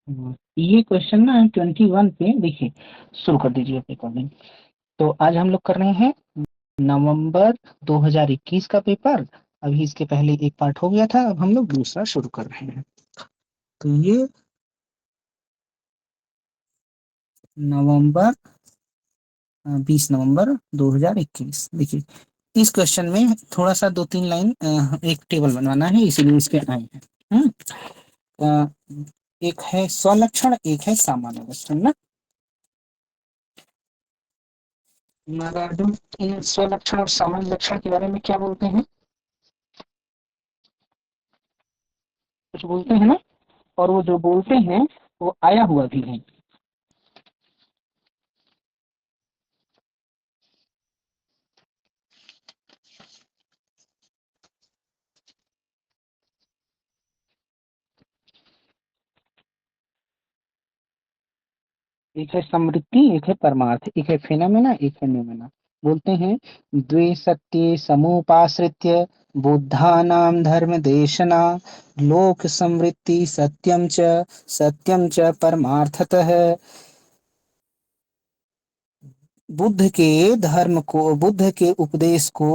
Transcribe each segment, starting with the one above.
ये क्वेश्चन ना 21 पे देखिए, शुरू कर दीजिए रिकॉर्डिंग। तो आज हम लोग कर रहे हैं नवंबर 2021 का पेपर। अभी इसके पहले एक पार्ट हो गया था, अब हम लोग दूसरा शुरू कर रहे हैं। तो ये नवंबर 20 नवंबर 2021। देखिए, इस क्वेश्चन में थोड़ा सा दो तीन लाइन एक टेबल बनवाना है, इसीलिए इस पे आए हैं। अ, एक है स्वलक्षण, एक है सामान्य लक्षण ना। नागार्जुन, इन स्वलक्षण और सामान्य लक्षण के बारे में क्या बोलते हैं? कुछ बोलते हैं ना। और वो जो बोलते हैं वो आया हुआ भी है। एक है समृद्धि, एक है परमार्थ, एक है फेनामेना, एक है न्यूमेना। बोलते हैं द्वे सत्ये समुपाश्रित्य बुद्धानां धर्म देशना लोक समृद्धि सत्यम च परमार्थतः। बुद्ध के उपदेश को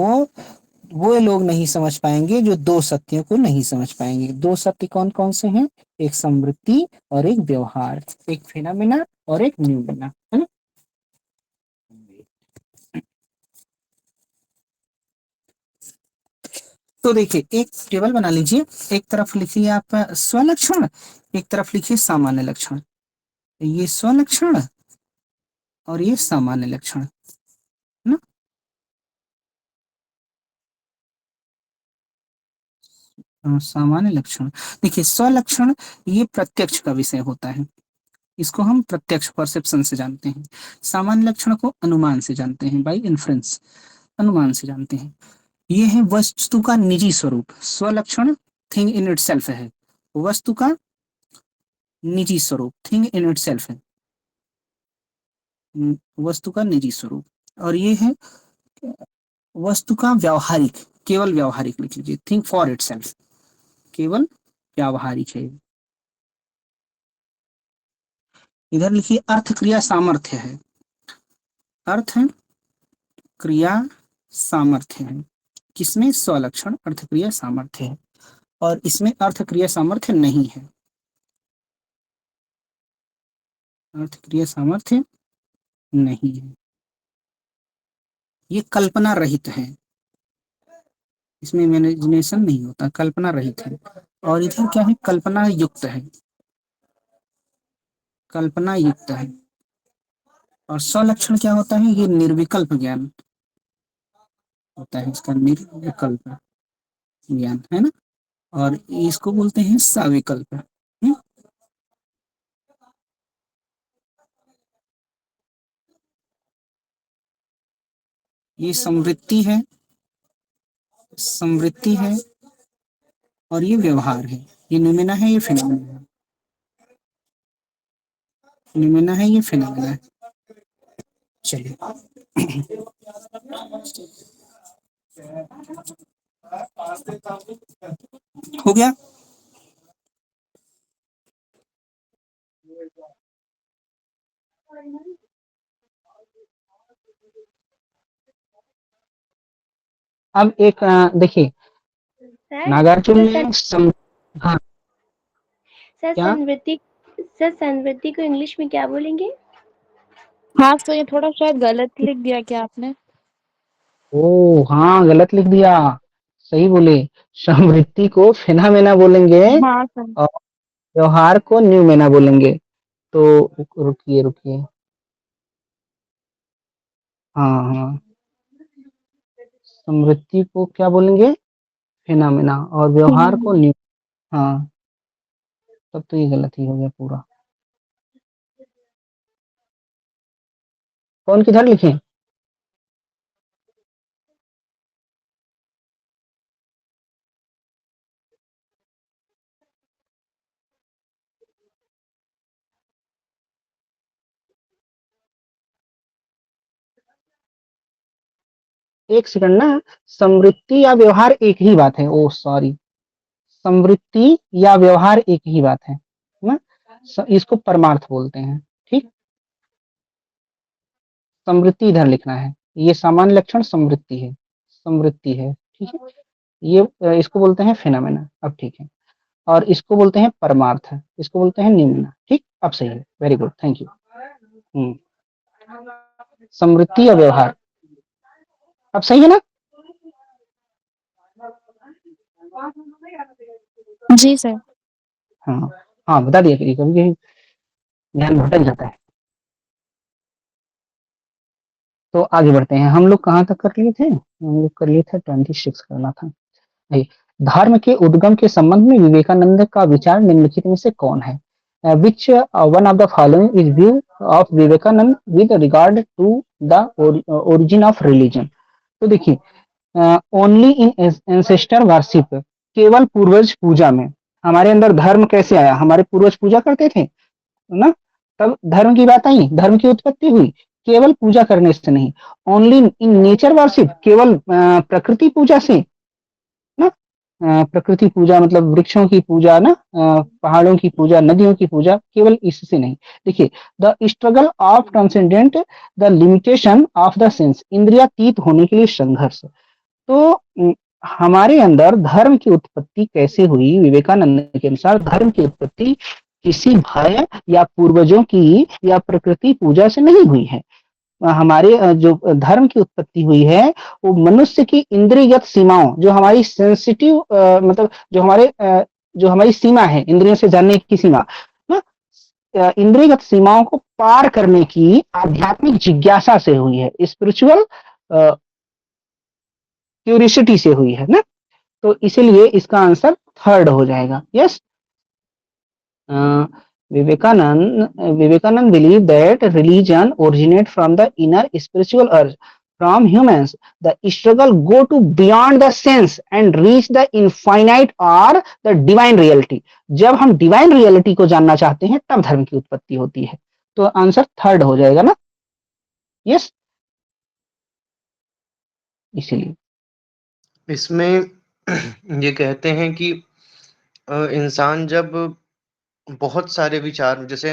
वो लोग नहीं समझ पाएंगे जो दो सत्यों को नहीं समझ पाएंगे। दो सत्य कौन कौन से हैं? एक समृद्धि और एक व्यवहार, एक फिनोमेना और एक न्यूमेना, है ना। तो देखिए, एक टेबल बना लीजिए। एक तरफ लिखिए आप स्वलक्षण, एक तरफ लिखिए सामान्य लक्षण। ये स्वलक्षण और ये सामान्य लक्षण, है ना। सामान्य लक्षण, देखिए स्वलक्षण ये प्रत्यक्ष का विषय होता है, इसको हम प्रत्यक्ष परसेप्शन से जानते हैं। सामान्य लक्षण को अनुमान से जानते हैं, बाई इन्फ्रेंस, अनुमान से जानते हैं। ये है वस्तु का निजी स्वरूप। स्वलक्षण थिंग इन इटसेल्फ है, वस्तु का निजी स्वरूप थिंग इन इटसेल्फ है, वस्तु का निजी स्वरूप। और ये है वस्तु का व्यावहारिक, केवल व्यावहारिक लिख लीजिए, थिंक फॉर इटसेल्फ, केवल व्यावहारिक है। इधर लिखिए अर्थ क्रिया सामर्थ्य है, अर्थ क्रिया सामर्थ्य है। किसमें? स्वलक्षण अर्थ क्रिया सामर्थ्य है, और इसमें अर्थ क्रिया सामर्थ्य नहीं है, अर्थ क्रिया सामर्थ्य नहीं है। ये कल्पना रहित है, इसमें इमेजिनेशन नहीं होता, कल्पना रहित है। और इधर क्या है? कल्पना युक्त है, कल्पना युक्त है। और स्वलक्षण क्या होता है? ये निर्विकल्प ज्ञान होता है, इसका निर्विकल्प ज्ञान, है ना। और इसको बोलते हैं सविकल्प। ये समृद्धि है, समृद्धि है, और ये व्यवहार है। ये न्यूमेना है, ये फिनोमेना है, न्यूमेना है, ये फिनोमेना है। चलिए, हो गया। अब एक देखिए, सर नागार्जुन सर ने हाँ, सर क्या? संवृत्ति, सर संवृत्ति को इंग्लिश में क्या बोलेंगे? हाँ तो ये थोड़ा शायद गलत लिख दिया क्या आपने? ओ हाँ, गलत लिख दिया, सही बोले। समृद्धि को फेनामेना बोलेंगे हाँ सर। और व्यवहार को न्यूमेना बोलेंगे। तो रुकिए रुकिए, हाँ हाँ, समृद्धि को क्या बोलेंगे? फेनामेना, और व्यवहार को न्यू। हाँ, तब तो ये गलत ही हो गया पूरा। कौन किधर लिखे? एक सेकंड ना, समृद्धि या व्यवहार एक ही बात है, ओ सॉरी, समृद्धि या व्यवहार एक ही बात है ना। इसको परमार्थ बोलते हैं। ठीक, समृद्धि इधर लिखना है, ये सामान्य लक्षण समृद्धि है, समृद्धि है। ठीक है, ये इसको बोलते हैं फिनोमेना। अब ठीक है, और इसको बोलते हैं परमार्थ, इसको बोलते हैं निम्न। ठीक, अब सही है, वेरी गुड, थैंक यू। समृद्धि और व्यवहार, अब सही है ना? जी सर। हाँ हाँ, बता दिया करिए, कभी कभी ध्यान भटक जाता है। तो आगे बढ़ते हैं, हम लोग कहाँ तक कर लिए थे? हम लोग कर लिए थे 26 करना था। धर्म के उद्गम के संबंध में विवेकानंद का विचार निम्नलिखित में से कौन है? Which one of the following is view of Vivekananda with regard to the origin of religion? तो देखिए, ओनली इन एंसेस्टर वर्शिप, केवल पूर्वज पूजा में। हमारे अंदर धर्म कैसे आया? हमारे पूर्वज पूजा करते थे ना, तब धर्म की बात आई, धर्म की उत्पत्ति हुई, केवल पूजा करने से नहीं। ओनली इन नेचर वर्शिप, केवल प्रकृति पूजा से ना, प्रकृति पूजा मतलब वृक्षों की पूजा ना, पहाड़ों की पूजा, नदियों की पूजा, केवल इससे नहीं। देखिए, the struggle of transcendent the limitation of the sense, इंद्रियातीत होने के लिए संघर्ष। तो हमारे अंदर धर्म की उत्पत्ति कैसे हुई? विवेकानंद के अनुसार धर्म की उत्पत्ति किसी भय या पूर्वजों की या प्रकृति पूजा से नहीं हुई है। हमारे जो धर्म की उत्पत्ति हुई है वो मनुष्य की इंद्रियगत सीमाओं, जो हमारी सेंसिटिव मतलब जो हमारी सीमा है, इंद्रियों से जानने की सीमा ना, इंद्रियगत सीमाओं को पार करने की आध्यात्मिक जिज्ञासा से हुई है, स्पिरिचुअल क्यूरियोसिटी से हुई है ना। तो इसीलिए इसका आंसर थर्ड हो जाएगा। Yes, Vivekanand believed that religion originate from the inner spiritual urge from humans. The struggle go to beyond the sense and reach the infinite or the divine reality. जब हम डिवाइन रियलिटी को जानना चाहते हैं तब धर्म की उत्पत्ति होती है। तो आंसर थर्ड हो जाएगा ना। यस, इसीलिए इसमें ये कहते हैं कि इंसान जब बहुत सारे विचार, जैसे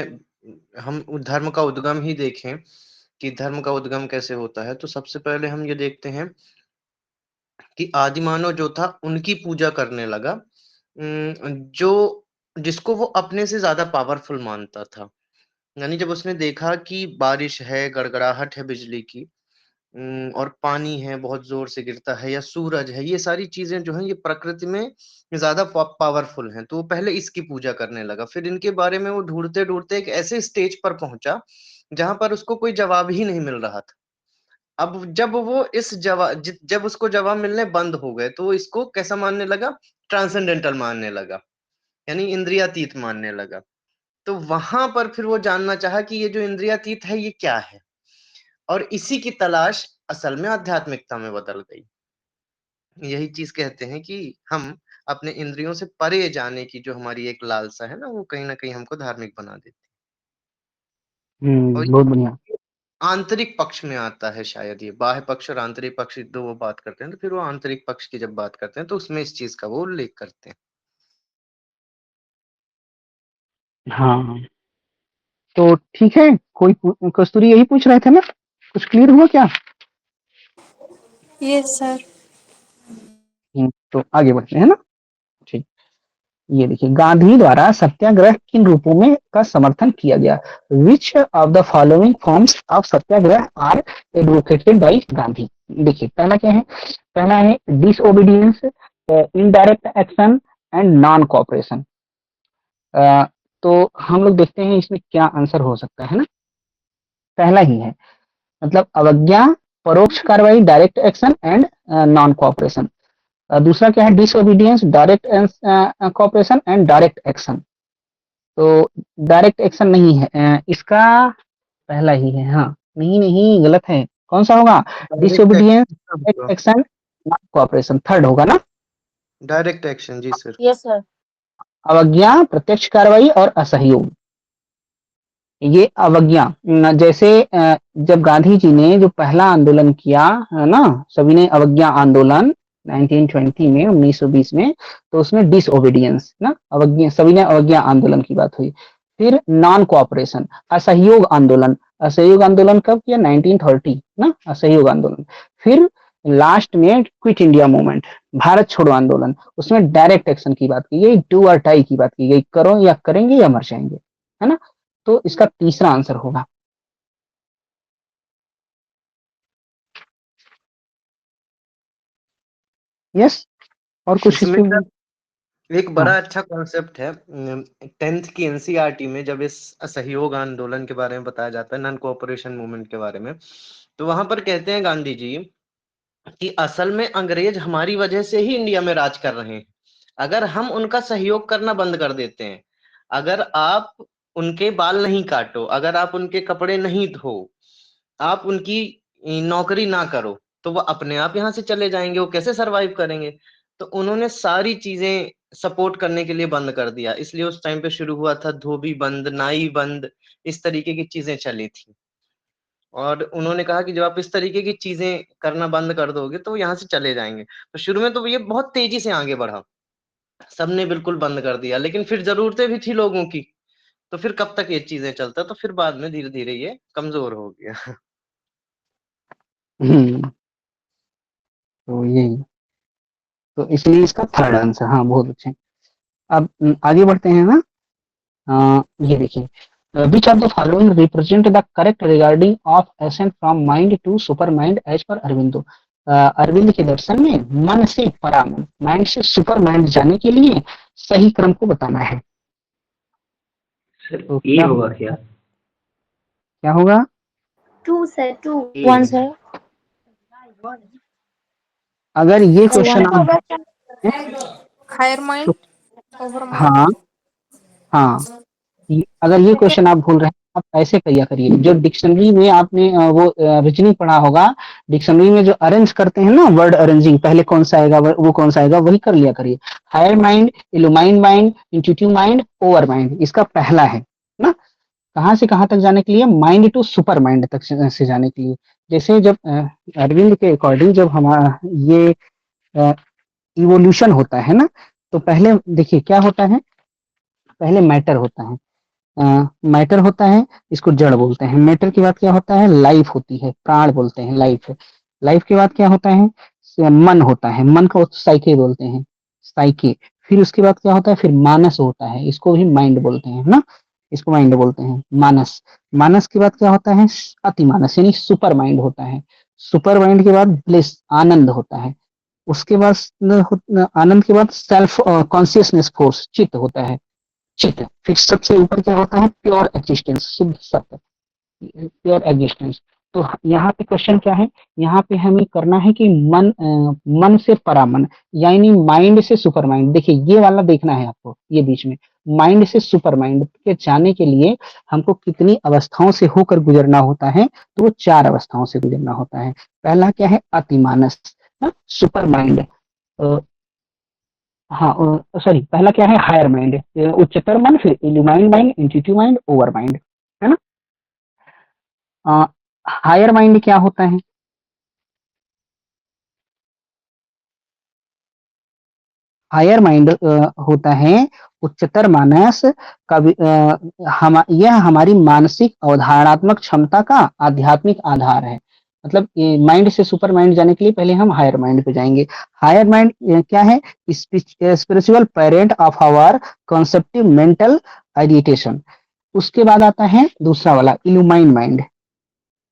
हम धर्म का उद्गम ही देखें कि धर्म का उद्गम कैसे होता है, तो सबसे पहले हम ये देखते हैं कि आदिमानव जो था उनकी पूजा करने लगा, जो जिसको वो अपने से ज्यादा पावरफुल मानता था। यानी जब उसने देखा कि बारिश है, गड़गड़ाहट है बिजली की, और पानी है बहुत जोर से गिरता है, या सूरज है, ये सारी चीजें जो हैं ये प्रकृति में ज्यादा पावरफुल हैं, तो वो पहले इसकी पूजा करने लगा। फिर इनके बारे में वो ढूंढते ढूंढते एक ऐसे स्टेज पर पहुंचा जहां पर उसको कोई जवाब ही नहीं मिल रहा था। अब जब वो जब उसको जवाब मिलने बंद हो गए, तो वो इसको कैसा मानने लगा? ट्रांसेंडेंटल मानने लगा, यानी इंद्रियातीत मानने लगा। तो वहां पर फिर वो जानना चाहा कि ये जो इंद्रियातीत है ये क्या है, और इसी की तलाश असल में आध्यात्मिकता में बदल गई। यही चीज कहते हैं कि हम अपने इंद्रियों से परे जाने की जो हमारी एक लालसा है ना, वो कहीं ना कहीं हमको धार्मिक बना देती है। और बहुत बढ़िया। आंतरिक पक्ष में आता है शायद, ये बाह्य पक्ष और आंतरिक पक्ष दो वो बात करते हैं, तो फिर वो आंतरिक पक्ष की जब बात करते हैं तो उसमें इस चीज का वो उल्लेख करते हैं। हाँ, तो ठीक है, कोई कस्तूरी यही पूछ रहे थे ना, कुछ क्लियर हुआ क्या? Yes sir. तो आगे बढ़ते हैं ना। ठीक, ये देखिए, गांधी द्वारा सत्याग्रह किन रूपों में का समर्थन किया गया? Which of the following forms of satyagraha are advocated by Gandhi? देखिए, पहला क्या है? पहला है disobedience, indirect action and non cooperation. तो हम लोग देखते हैं इसमें क्या आंसर हो सकता है ना। पहला ही है, मतलब अवज्ञा, परोक्ष कार्रवाई, direct action and non cooperation. दूसरा क्या है? Disobedience, direct cooperation and direct action. तो डायरेक्ट एक्शन नहीं है, इसका पहला ही है। हाँ, नहीं नहीं, गलत है। कौन सा होगा? Disobedience, direct action, non cooperation, third होगा ना। डायरेक्ट एक्शन, जी सर। Yes sir. अवज्ञा, प्रत्यक्ष कार्रवाई और असहयोग। ये अवज्ञा, जैसे जब गांधी जी ने जो पहला आंदोलन किया है ना, सभी ने अवज्ञा आंदोलन 1920 में, 1920 में, तो उसमें डिसओबीडियंस ना, अवज्ञा, सभी ने अवज्ञा आंदोलन की बात हुई। फिर नॉन कोऑपरेशन, असहयोग आंदोलन। असहयोग आंदोलन कब किया? 1930 ना, असहयोग आंदोलन। फिर लास्ट में क्विट इंडिया मूवमेंट, भारत छोड़ो आंदोलन, उसमें डायरेक्ट एक्शन की बात की गई, डू और डाई की बात की गई, करो या करेंगे या मर जाएंगे, है ना। तो इसका तीसरा आंसर होगा। यस, और कुछ इसमें इसमें? एक हाँ। बड़ा अच्छा कॉन्सेप्ट है 10th की एनसीईआरटी में, जब इस असहयोग आंदोलन के बारे में बताया जाता है, नॉन कोऑपरेशन मूवमेंट के बारे में, तो वहां पर कहते हैं गांधी जी कि असल में अंग्रेज हमारी वजह से ही इंडिया में राज कर रहे हैं। अगर हम उनका सहयोग करना बंद कर देते हैं, अगर आप उनके बाल नहीं काटो, अगर आप उनके कपड़े नहीं धो, आप उनकी नौकरी ना करो, तो वो अपने आप यहाँ से चले जाएंगे। वो कैसे सरवाइव करेंगे? तो उन्होंने सारी चीजें सपोर्ट करने के लिए बंद कर दिया। इसलिए उस टाइम पे शुरू हुआ था धोबी बंद, नाई बंद, इस तरीके की चीजें चली थी। और उन्होंने कहा कि जब आप इस तरीके की चीजें करना बंद कर दोगे तो यहाँ से चले जाएंगे। तो शुरू में तो ये बहुत तेजी से आगे बढ़ा, सबने बिल्कुल बंद कर दिया, लेकिन फिर जरूरतें भी थी लोगों की, तो फिर कब तक ये चीजें चलता, तो फिर बाद में धीरे धीरे ये कमजोर हो गया। हम्म, तो यही, तो इसलिए इसका थर्ड आंसर, हाँ बहुत अच्छे। अब आगे बढ़ते हैं ना। ये देखिए, which of the following represent the correct regarding of ascent from mind to super mind as per Aurobindo. Arvind के दर्शन में मन से परामन, माइंड से सुपर माइंड जाने के लिए सही क्रम को बताना है। तो ये क्या होगा क्या? क्या होगा? 2 सर, 2। ए वन सर, अगर ये क्वेश्चन वन आप होगा क्या? हायर माइंड, तो ओवर माइंड। हाँ, हाँ, अगर ये क्वेश्चन आप भूल रहे हैं, आप ऐसे किया करिए, जो डिक्शनरी में आपने वो रीजनिंग पढ़ा होगा, डिक्शनरी में जो अरेंज करते हैं ना, वर्ड अरेंजिंग, पहले कौन सा आएगा वो कौन सा आएगा, वही कर लिया करिए। Higher mind, illumined mind, intuitive mind, over mind, इसका पहला है ना। कहाँ से कहाँ तक जाने के लिए? माइंड टू सुपर माइंड तक से जाने के लिए। जैसे जब अरविंद के अकॉर्डिंग जब हमारा ये इवोल्यूशन होता है ना, तो पहले देखिए क्या होता है, पहले मैटर होता है, मैटर होता है, इसको जड़ बोलते हैं। मैटर के बाद क्या होता है? लाइफ होती है, प्राण बोलते हैं, लाइफ। लाइफ के बाद क्या होता है? मन होता है, मन को साइके बोलते हैं, साइके। फिर उसके बाद क्या होता है? फिर मानस होता है, इसको भी माइंड बोलते हैं ना, इसको माइंड बोलते हैं, मानस। मानस के बाद क्या होता है? अति मानस, यानी सुपर माइंड होता है। सुपर माइंड के बाद ब्लिस, आनंद होता है। उसके बाद आनंद के बाद सेल्फ कॉन्शियसनेस फोर्स, चित्त होता है, चित्त। फिर सबसे ऊपर क्या होता है? प्योर एग्जिस्टेंस, शुद्ध सत्य, प्योर एग्जिस्टेंस। तो यहाँ पे क्वेश्चन क्या है? यहाँ पे हमें करना है कि मन से परामन, यानी माइंड से सुपर माइंड। देखिए ये वाला देखना है आपको, ये बीच में माइंड से सुपर माइंड के जाने के लिए हमको कितनी अवस्थाओं से होकर गुजरना होता है? तो वो 4 अवस्थाओं से गुजरना होता है। पहला क्या है? अतिमानस, सुपर माइंड। हाँ, सॉरी, पहला क्या है? हायर माइंड, उच्चतर मन, फिर illumined mind, intuitive mind, over mind, है ना। हायर माइंड क्या होता है? हायर माइंड होता है उच्चतर मानस का यह हमारी मानसिक अवधारणात्मक क्षमता का आध्यात्मिक आधार है। मतलब माइंड से सुपर माइंड जाने के लिए पहले हम हायर माइंड पे जाएंगे। हायर माइंड क्या है? Spiritual parent of our conceptive mental ideation. उसके बाद आता है दूसरा वाला, इल्यूमाइंड माइंड।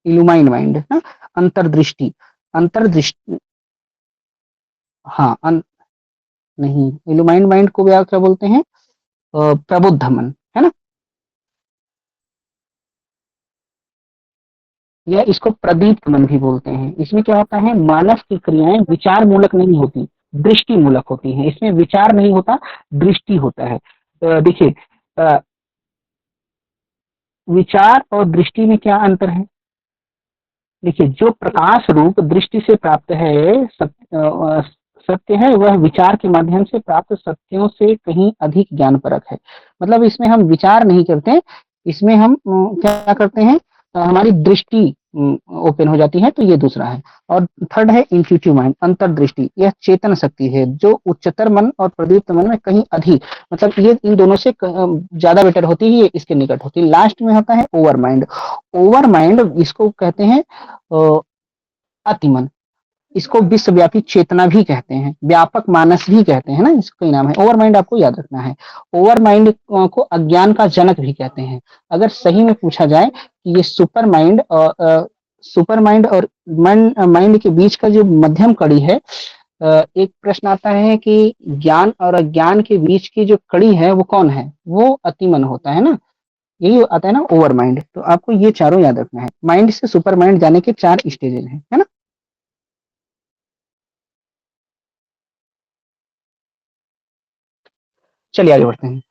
इल्यूमाइंड माइंड ना, अंतर्दृष्टि। अंतर्दृष्टि, हाँ, नहीं, इल्यूमाइंड माइंड को भी आप क्या बोलते हैं? प्रबुद्ध मन, है ना, या इसको प्रदीप्त मन भी बोलते हैं। इसमें क्या होता है? मानस की क्रियाएं विचार मूलक नहीं होती, दृष्टि मूलक होती हैं। इसमें विचार नहीं होता, दृष्टि होता है। देखिए, विचार और दृष्टि में क्या अंतर है? देखिए, जो प्रकाश रूप दृष्टि से प्राप्त है सत्य है, वह विचार के माध्यम से प्राप्त सत्यों से कहीं अधिक ज्ञान परक है। मतलब इसमें हम विचार नहीं करते, इसमें हम क्या करते हैं? हमारी दृष्टि ओपन हो जाती है, तो ये दूसरा है। और थर्ड है इंट्यूटिव माइंड, अंतर्दृष्टि, यह चेतन शक्ति है जो उच्चतर मन और प्रदीप्त मन में कहीं अधिक, मतलब ये इन दोनों से ज्यादा बेटर होती है, ये इसके निकट होती है। लास्ट में होता है ओवर माइंड। ओवर माइंड इसको कहते हैं अतिमन, इसको विश्वव्यापी चेतना भी कहते हैं, व्यापक मानस भी कहते हैं ना, इसका ही नाम है। ओवर माइंड आपको याद रखना है। ओवर माइंड को अज्ञान का जनक भी कहते हैं। अगर सही में पूछा जाए कि ये सुपर माइंड और माइंड के बीच का जो मध्यम कड़ी है, एक प्रश्न आता है कि ज्ञान और अज्ञान के बीच की जो कड़ी है वो कौन है, वो अतिमन होता है ना, यही आता है ना ओवर माइंड। तो आपको ये चारों याद रखना है। माइंड से सुपर माइंड जाने के 4 स्टेजेस हैं, है ना। चलिए आगे बढ़ते हैं।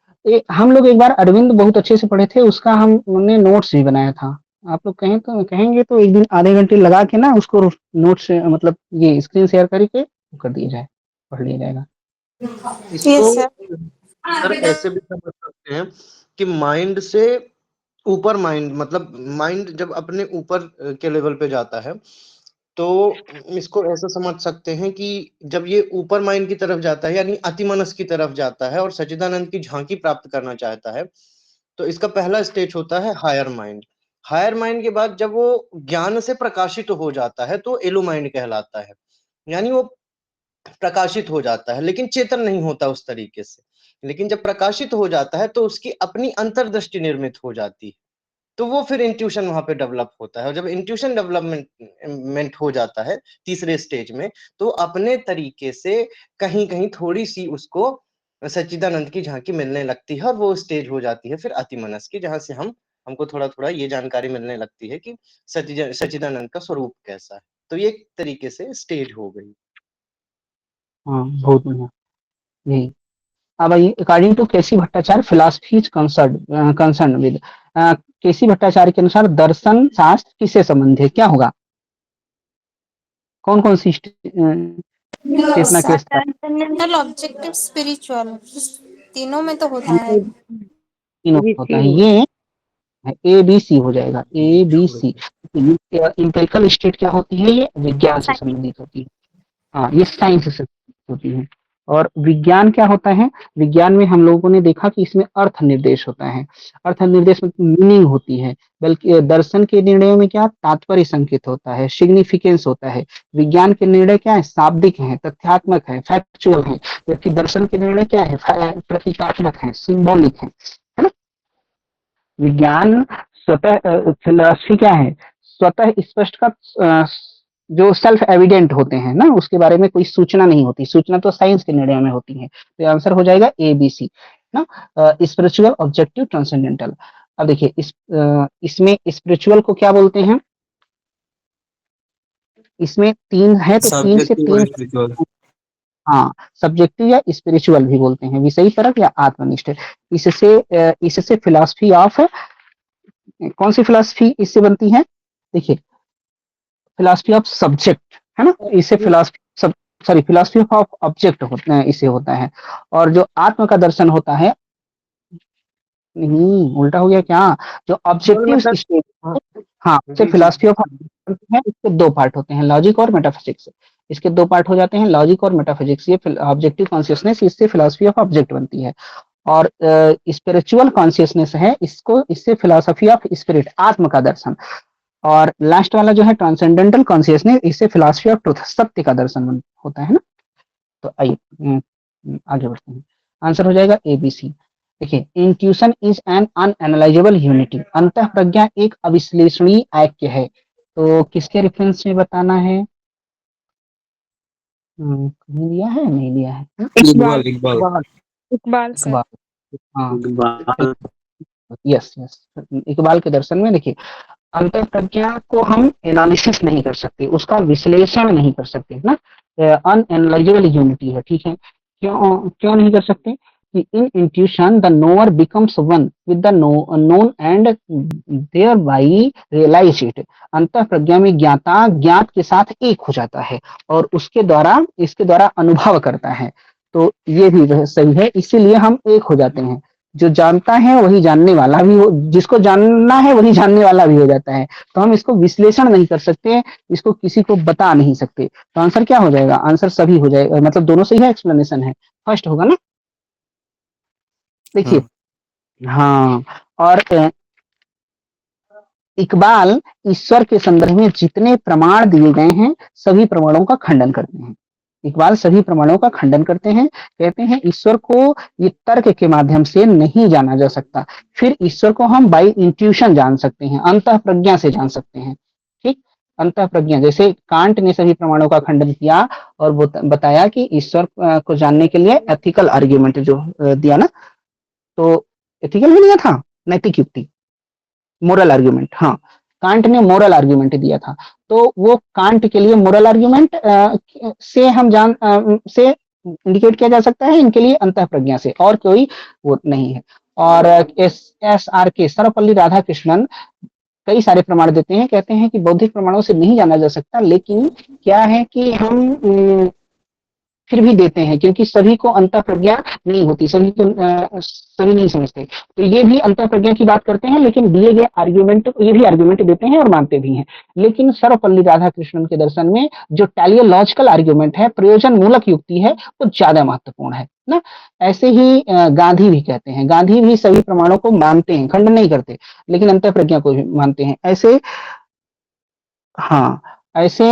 हम लोग एक बार अरविंद बहुत अच्छे से पढ़े थे, उसका हमने नोट्स भी बनाया था। आप लोग कहेंगे तो एक दिन आधे घंटे लगा के ना उसको नोट्स, मतलब ये स्क्रीन शेयर करके कर दिया जाए, पढ़ लिया जाएगा। इसको यस सर। सर ऐसे भी समझ सकते हैं कि माइंड से ऊपर माइंड, मतलब माइंड जब अपने ऊपर के लेवल पे जाता है, तो इसको ऐसा समझ सकते हैं कि जब ये ऊपर माइंड की तरफ जाता है, यानी अतिमनस की तरफ जाता है और सच्चिदानंद की झांकी प्राप्त करना चाहता है, तो इसका पहला स्टेज होता है हायर माइंड। हायर माइंड के बाद जब वो ज्ञान से प्रकाशित हो जाता है, तो एलो माइंड कहलाता है। यानी वो प्रकाशित हो जाता है, लेकिन चेतन नहीं होता उस तरीके से। लेकिन जब प्रकाशित हो जाता है, तो उसकी अपनी अंतर्दृष्टि निर्मित हो जाती है। तो वो फिर इंट्यूशन वहां पे डेवलप होता है, और जब इंट्यूशन डेवलपमेंट हो जाता है तीसरे स्टेज में, तो अपने तरीके से कहीं कहीं थोड़ी सी उसको सच्चिदानंद की झांकी मिलने लगती है, और वो स्टेज हो जाती है फिर अतिमनस की, जहां से हमको थोड़ा थोड़ा ये जानकारी मिलने लगती है कि सच्चिदानंद का स्वरूप कैसा है। तो ये एक तरीके से स्टेज हो गई। हाँ, बहुत बढ़िया। यही। अब आइए, according to K C Bhattacharya philosophy is concern with, K C Bhattacharya के अनुसार दर्शन शास्त्र किससे संबंधित है, क्या होगा, कौन कौन सी चेतना के स्तर, ट्रांसेंडेंटल, ऑब्जेक्टिव, स्पिरिचुअल, तीनों में तो होता है। तीनों होता है, ये ए बी सी हो जाएगा, A B C. Empirical state क्या होती है, ये विज्ञान से संबंधित होती है। हाँ, ये साइंस से होती है। और विज्ञान क्या होता है, विज्ञान में हम लोगों ने देखा कि इसमें अर्थ निर्देश होता है, अर्थ निर्देश में मीनिंग होती है। बल्कि दर्शन के निर्णयों में क्या तात्पर्य संकेत होता है, सिग्निफिकेंस होता है। विज्ञान के निर्णय क्या है, शाब्दिक है, तथ्यात्मक है, फैक्चुअल है। जबकि दर्शन के निर्णय क्या है, प्रतीकात्मक है, सिंबॉलिक है ना। विज्ञान स्वतः, फिलॉसफी क्या है, स्वतः स्पष्ट का जो सेल्फ एविडेंट होते हैं ना, उसके बारे में कोई सूचना नहीं होती, सूचना तो साइंस के निर्णय में होती है। तो आंसर हो जाएगा ए बी सी ना। Spiritual, objective, transcendental. अब देखिए इसमें स्पिरिचुअल को क्या बोलते हैं, इसमें 3 है, तो 3 से 3, हाँ, सब्जेक्टिव या स्पिरिचुअल भी बोलते हैं, विषयी परक या आत्मनिष्ठ। इससे फिलॉसफी ऑफ, कौन सी फिलॉसफी इससे बनती है, देखिए फिलॉसफी ऑफ सब्जेक्ट है ना, इसे philosophy, sorry, philosophy of object इसे होता है। और जो आत्म का दर्शन होता है, नहीं उल्टा हो गया क्या, जो ऑब्जेक्टिव स्टेट, हाँ, उसे फिलॉसफी ऑफ है। इसके 2 पार्ट होते हैं, लॉजिक और मेटाफिजिक्स। इसके 2 पार्ट हो जाते हैं, लॉजिक और मेटाफिजिक्स। ये ऑब्जेक्टिव कॉन्शियसनेस, इससे फिलॉसफी ऑफ ऑब्जेक्ट बनती है। और स्पिरिचुअल कॉन्शियसनेस है, इससे फिलॉसफी ऑफ स्पिरिट, आत्म का दर्शन। और लास्ट वाला जो है ट्रांसेंडेंटल कॉन्शियसनेस, इससे फिलॉसफी ऑफ ट्रूथ, सत्य का दर्शन होता है ना। तो आइए आगे बढ़ते हैं। आंसर हो जाएगा ए बी सी। देखिए, intuition is an unanalysable unity, अंतः प्रज्ञा एक अविश्लेषणीय ऐक्य है। तो किसके रेफरेंस में बताना है, कहीं दिया है, नहीं दिया है, इकबाल। इकबाल। इकबाल सर। इकबाल, हाँ, यस यस, इकबाल के दर्शन में देखिए, अंतर प्रज्ञा को हम एनालिसिस नहीं कर सकते, उसका विश्लेषण नहीं कर सकते ना, अनएनालाइजेबल यूनिटी है, ठीक है। क्यों क्यों नहीं कर सकते, कि in intuition the knower becomes one with the known and thereby realize it. अंतर प्रज्ञा में ज्ञाता ज्ञात के साथ एक हो जाता है, और इसके द्वारा अनुभव करता है। तो ये भी सही है, इसीलिए हम एक हो जाते हैं। जो जानता है वही जानने वाला भी हो, जिसको जानना है वही जानने वाला भी हो जाता है। तो हम इसको विश्लेषण नहीं कर सकते, इसको किसी को बता नहीं सकते। तो आंसर क्या हो जाएगा? आंसर सभी हो जाएगा, मतलब दोनों सही है, एक्सप्लेनेशन है, फर्स्ट होगा ना। देखिए, हाँ। हाँ। और इकबाल ईश्वर के संदर्भ में जितने प्रमाण दिए गए हैं सभी प्रमाणों का खंडन करते हैं। इकबाल सभी प्रमाणों का खंडन करते हैं, कहते हैं ईश्वर को ये तर्क के माध्यम से नहीं जाना जा सकता, फिर ईश्वर को हम बाई इंट्यूशन जान सकते हैं, अंतः प्रज्ञा से जान सकते हैं। ठीक, अंतः प्रज्ञा, जैसे कांट ने सभी प्रमाणों का खंडन किया और बताया कि ईश्वर को जानने के लिए एथिकल आर्ग्यूमेंट जो दिया ना, तो एथिकल भी दिया था, नैतिक युक्ति, मोरल आर्ग्यूमेंट, हाँ, कांट ने मोरल आर्ग्यूमेंट दिया था। तो वो कांट के लिए मोरल आर्ग्यूमेंट से हम से इंडिकेट किया जा सकता है इनके लिए अंतः प्रज्ञा से, और कोई वो नहीं है। और एस आर के सर्वपल्ली राधाकृष्णन कई सारे प्रमाण देते हैं, कहते हैं कि बौद्धिक प्रमाणों से नहीं जाना जा सकता, लेकिन क्या है कि हम फिर भी देते हैं, क्योंकि सभी को अंतः प्रज्ञा नहीं होती, सभी नहीं समझते। तो ये भी अंतः प्रज्ञा की बात करते हैं, लेकिन दिए गए आर्ग्यूमेंट, ये भी आर्ग्यूमेंट देते हैं और मानते भी हैं। लेकिन सर्वपल्ली राधाकृष्णन के दर्शन में जो टेलियोलॉजिकल आर्ग्यूमेंट है, प्रयोजन मूलक युक्ति है, वो ज्यादा महत्वपूर्ण है ना। ऐसे ही गांधी भी कहते हैं, गांधी भी सभी प्रमाणों को मानते हैं, खंडन नहीं करते, लेकिन अंतः प्रज्ञा को भी मानते हैं। ऐसे, हाँ, ऐसे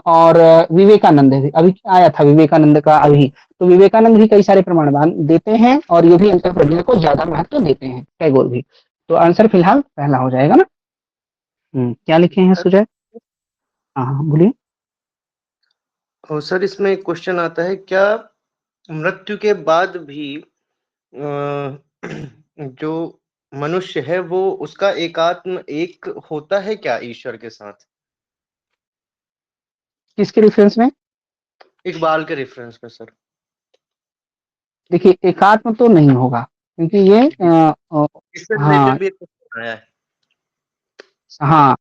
और विवेकानंद भी, अभी आया था विवेकानंद का अभी, तो विवेकानंद भी कई सारे प्रमाण देते हैं और ये भी अंतर प्रज्ञा को ज्यादा महत्व देते हैं, टैगोर भी। तो आंसर फिलहाल पहला हो जाएगा ना। क्या लिखे हैं सुजय? हाँ हाँ, बोलिए। और सर इसमें एक क्वेश्चन आता है, क्या मृत्यु के बाद भी जो मनुष्य है वो उसका एकात्म एक होता है क्या ईश्वर के साथ? किसके रेफरेंस में? इकबाल के रेफरेंस में सर। देखिए, एकात्म तो नहीं होगा, क्योंकि ये इससे हाँ रिलेटेड भी एक क्वेश्चन आया है। हाँ,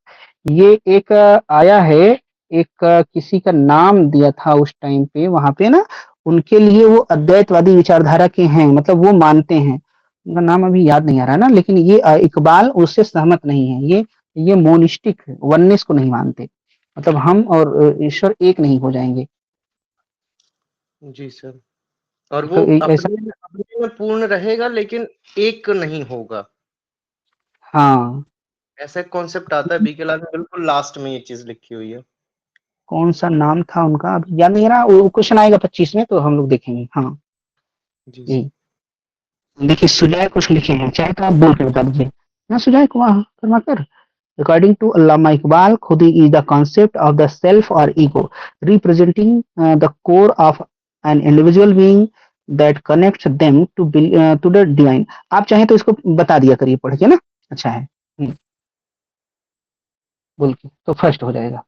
ये एक आया है, एक किसी का नाम दिया था उस टाइम पे, वहां पे ना, उनके लिए वो अद्वैतवादी विचारधारा के हैं, मतलब वो मानते हैं, उनका नाम अभी याद नहीं आ रहा ना, लेकिन ये इकबाल उससे सहमत नहीं है, ये मोनिस्टिक वननेस को नहीं मानते, मतलब हम और ईश्वर एक नहीं हो जाएंगे। जी सर। और वो तो ऐसा, अपने में पूर्ण रहेगा लेकिन एक नहीं होगा, हाँ, ऐसा एक कॉन्सेप्ट आता है बीके लाल में, बिल्कुल लास्ट में ये चीज लिखी हुई है। कौन सा नाम था उनका अभी याद नहीं आ रहा, वो क्वेश्चन आएगा 25 में तो हम लोग देखेंगे। हाँ, जी सर। यही। देखिए, सुजय कुछ लिखे हैं, चाहे तो आप बोल के बता दीजिए ना, सुजय को वहाँ कर्मा कर। According to Allama Iqbal, Khudi is the concept of the self or ego, representing the core of an individual being that connects them to the divine। आप चाहें तो इसको बता दिया करिए पढ़ के ना, अच्छा है। बोल के तो फर्स्ट हो जाएगा।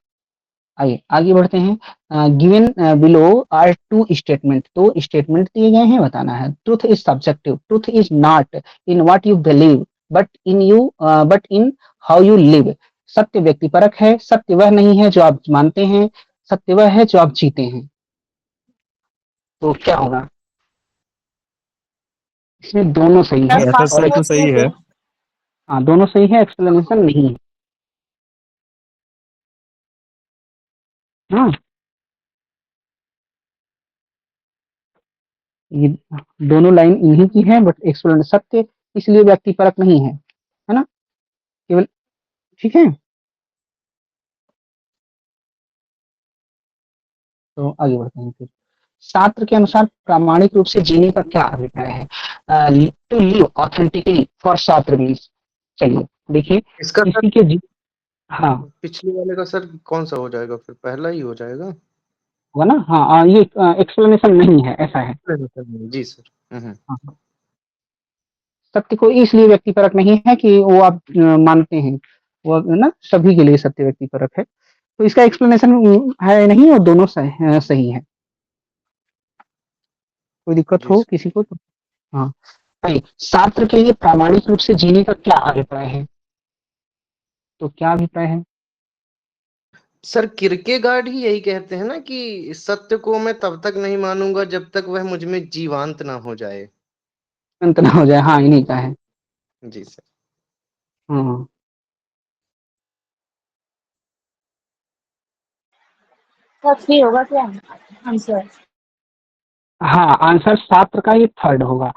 आइए आगे बढ़ते हैं। Given below are two statement, तो स्टेटमेंट दिए गए हैं, बताना है। Truth is subjective, truth is not in what you believe but in how you live. सत्य व्यक्तिपरक है, सत्य वह नहीं है जो आप मानते हैं, सत्य वह है जो आप जीते हैं। तो क्या होगा? इसमें दोनों सही है ऐसा और सर तो सही है। हाँ, दोनों सही है, एक्सप्लेनेशन नहीं है। हाँ, ये दोनों लाइन इन्हीं की है, बट एक्सप्लेनेशन सत्य इसलिए व्यक्तिपरक नहीं है ना, केवल, ठीक है। तो आगे बढ़ते हैं फिर। शास्त्र के अनुसार प्रामाणिक रूप से जीने का क्या अभिप्राय है? टू लिव ऑथेंटिकली फॉर शास्त्र मीन्स, चलिए देखिए, इसका सर किसी के हाँ, पिछले वाले का सर कौन सा हो जाएगा, फिर पहला ही हो जाएगा। होगा ना, हाँ, ये एक्सप्लेनेशन नहीं है, ऐसा है। जी सर। हाँ, सत्य को इसलिए व्यक्तिपरक नहीं है कि वो आप मानते हैं, वो ना सभी के लिए सत्य व्यक्तिपरक है, तो इसका एक्सप्लेनेशन है नहीं, और दोनों सही है। कोई दिक्कत जी हो सर। किसी को तो? हाँ, भाई, शास्त्र के लिए प्रामाणिक रूप से जीने का क्या अभिप्राय है? तो क्या अभिप्राय है? सर किरकेगार्ड ही यही कहते हैं ना कि सत्य को मैं तब तक नहीं मानूंगा जब तक वह मुझ में जीवांत ना हो जाए। अंत ना हो जाए, हाँ इन्हीं का है। जी सर। हाँ तो फ्री होगा क्या आंसर? हाँ, आंसर छात्र का ये थर्ड होगा।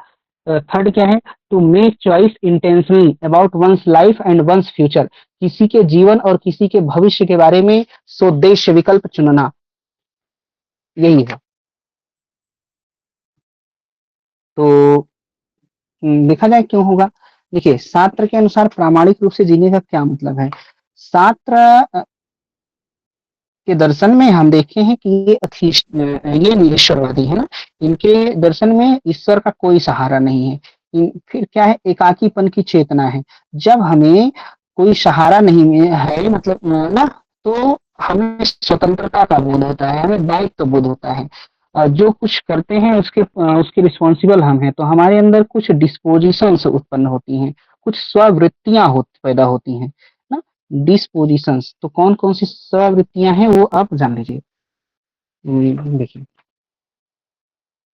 थर्ड क्या है? To make choice intentionally about one's life and one's future, किसी के जीवन और किसी के भविष्य के बारे में सोद्देश्य विकल्प चुनना, यही है। तो देखा जाए क्यों होगा। देखिए, शास्त्र के अनुसार प्रामाणिक रूप से जीने का क्या मतलब है। शास्त्र के दर्शन में हम देखे हैं कि ये निरीश्वरवादी है ना। इनके दर्शन में ईश्वर का कोई सहारा नहीं है। फिर क्या है? एकाकीपन की चेतना है। जब हमें कोई सहारा नहीं है, मतलब ना, तो हमें स्वतंत्रता का बोध होता है, हमें दायित्व बोध होता है। जो कुछ करते हैं उसके रिस्पॉन्सिबल हम हैं, तो हमारे अंदर कुछ डिस्पोजिशंस उत्पन्न होती हैं, कुछ स्ववृत्तियां पैदा होती हैं ना। डिस्पोजिशंस तो कौन कौन सी स्ववृत्तियां हैं वो आप जान लीजिए। देखिए,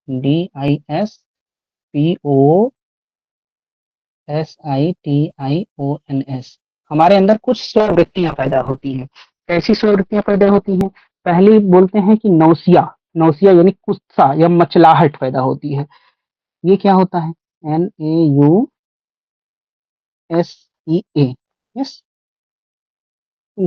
DISPOSITIONS, हमारे अंदर कुछ स्ववृत्तियां पैदा होती हैं। कैसी स्ववृत्तियां पैदा होती हैं? पहली बोलते हैं कि नौसिया, नौसिया यानी गुस्सा या मचलाहट पैदा होती है। ये क्या होता है? NAUSEA, yes.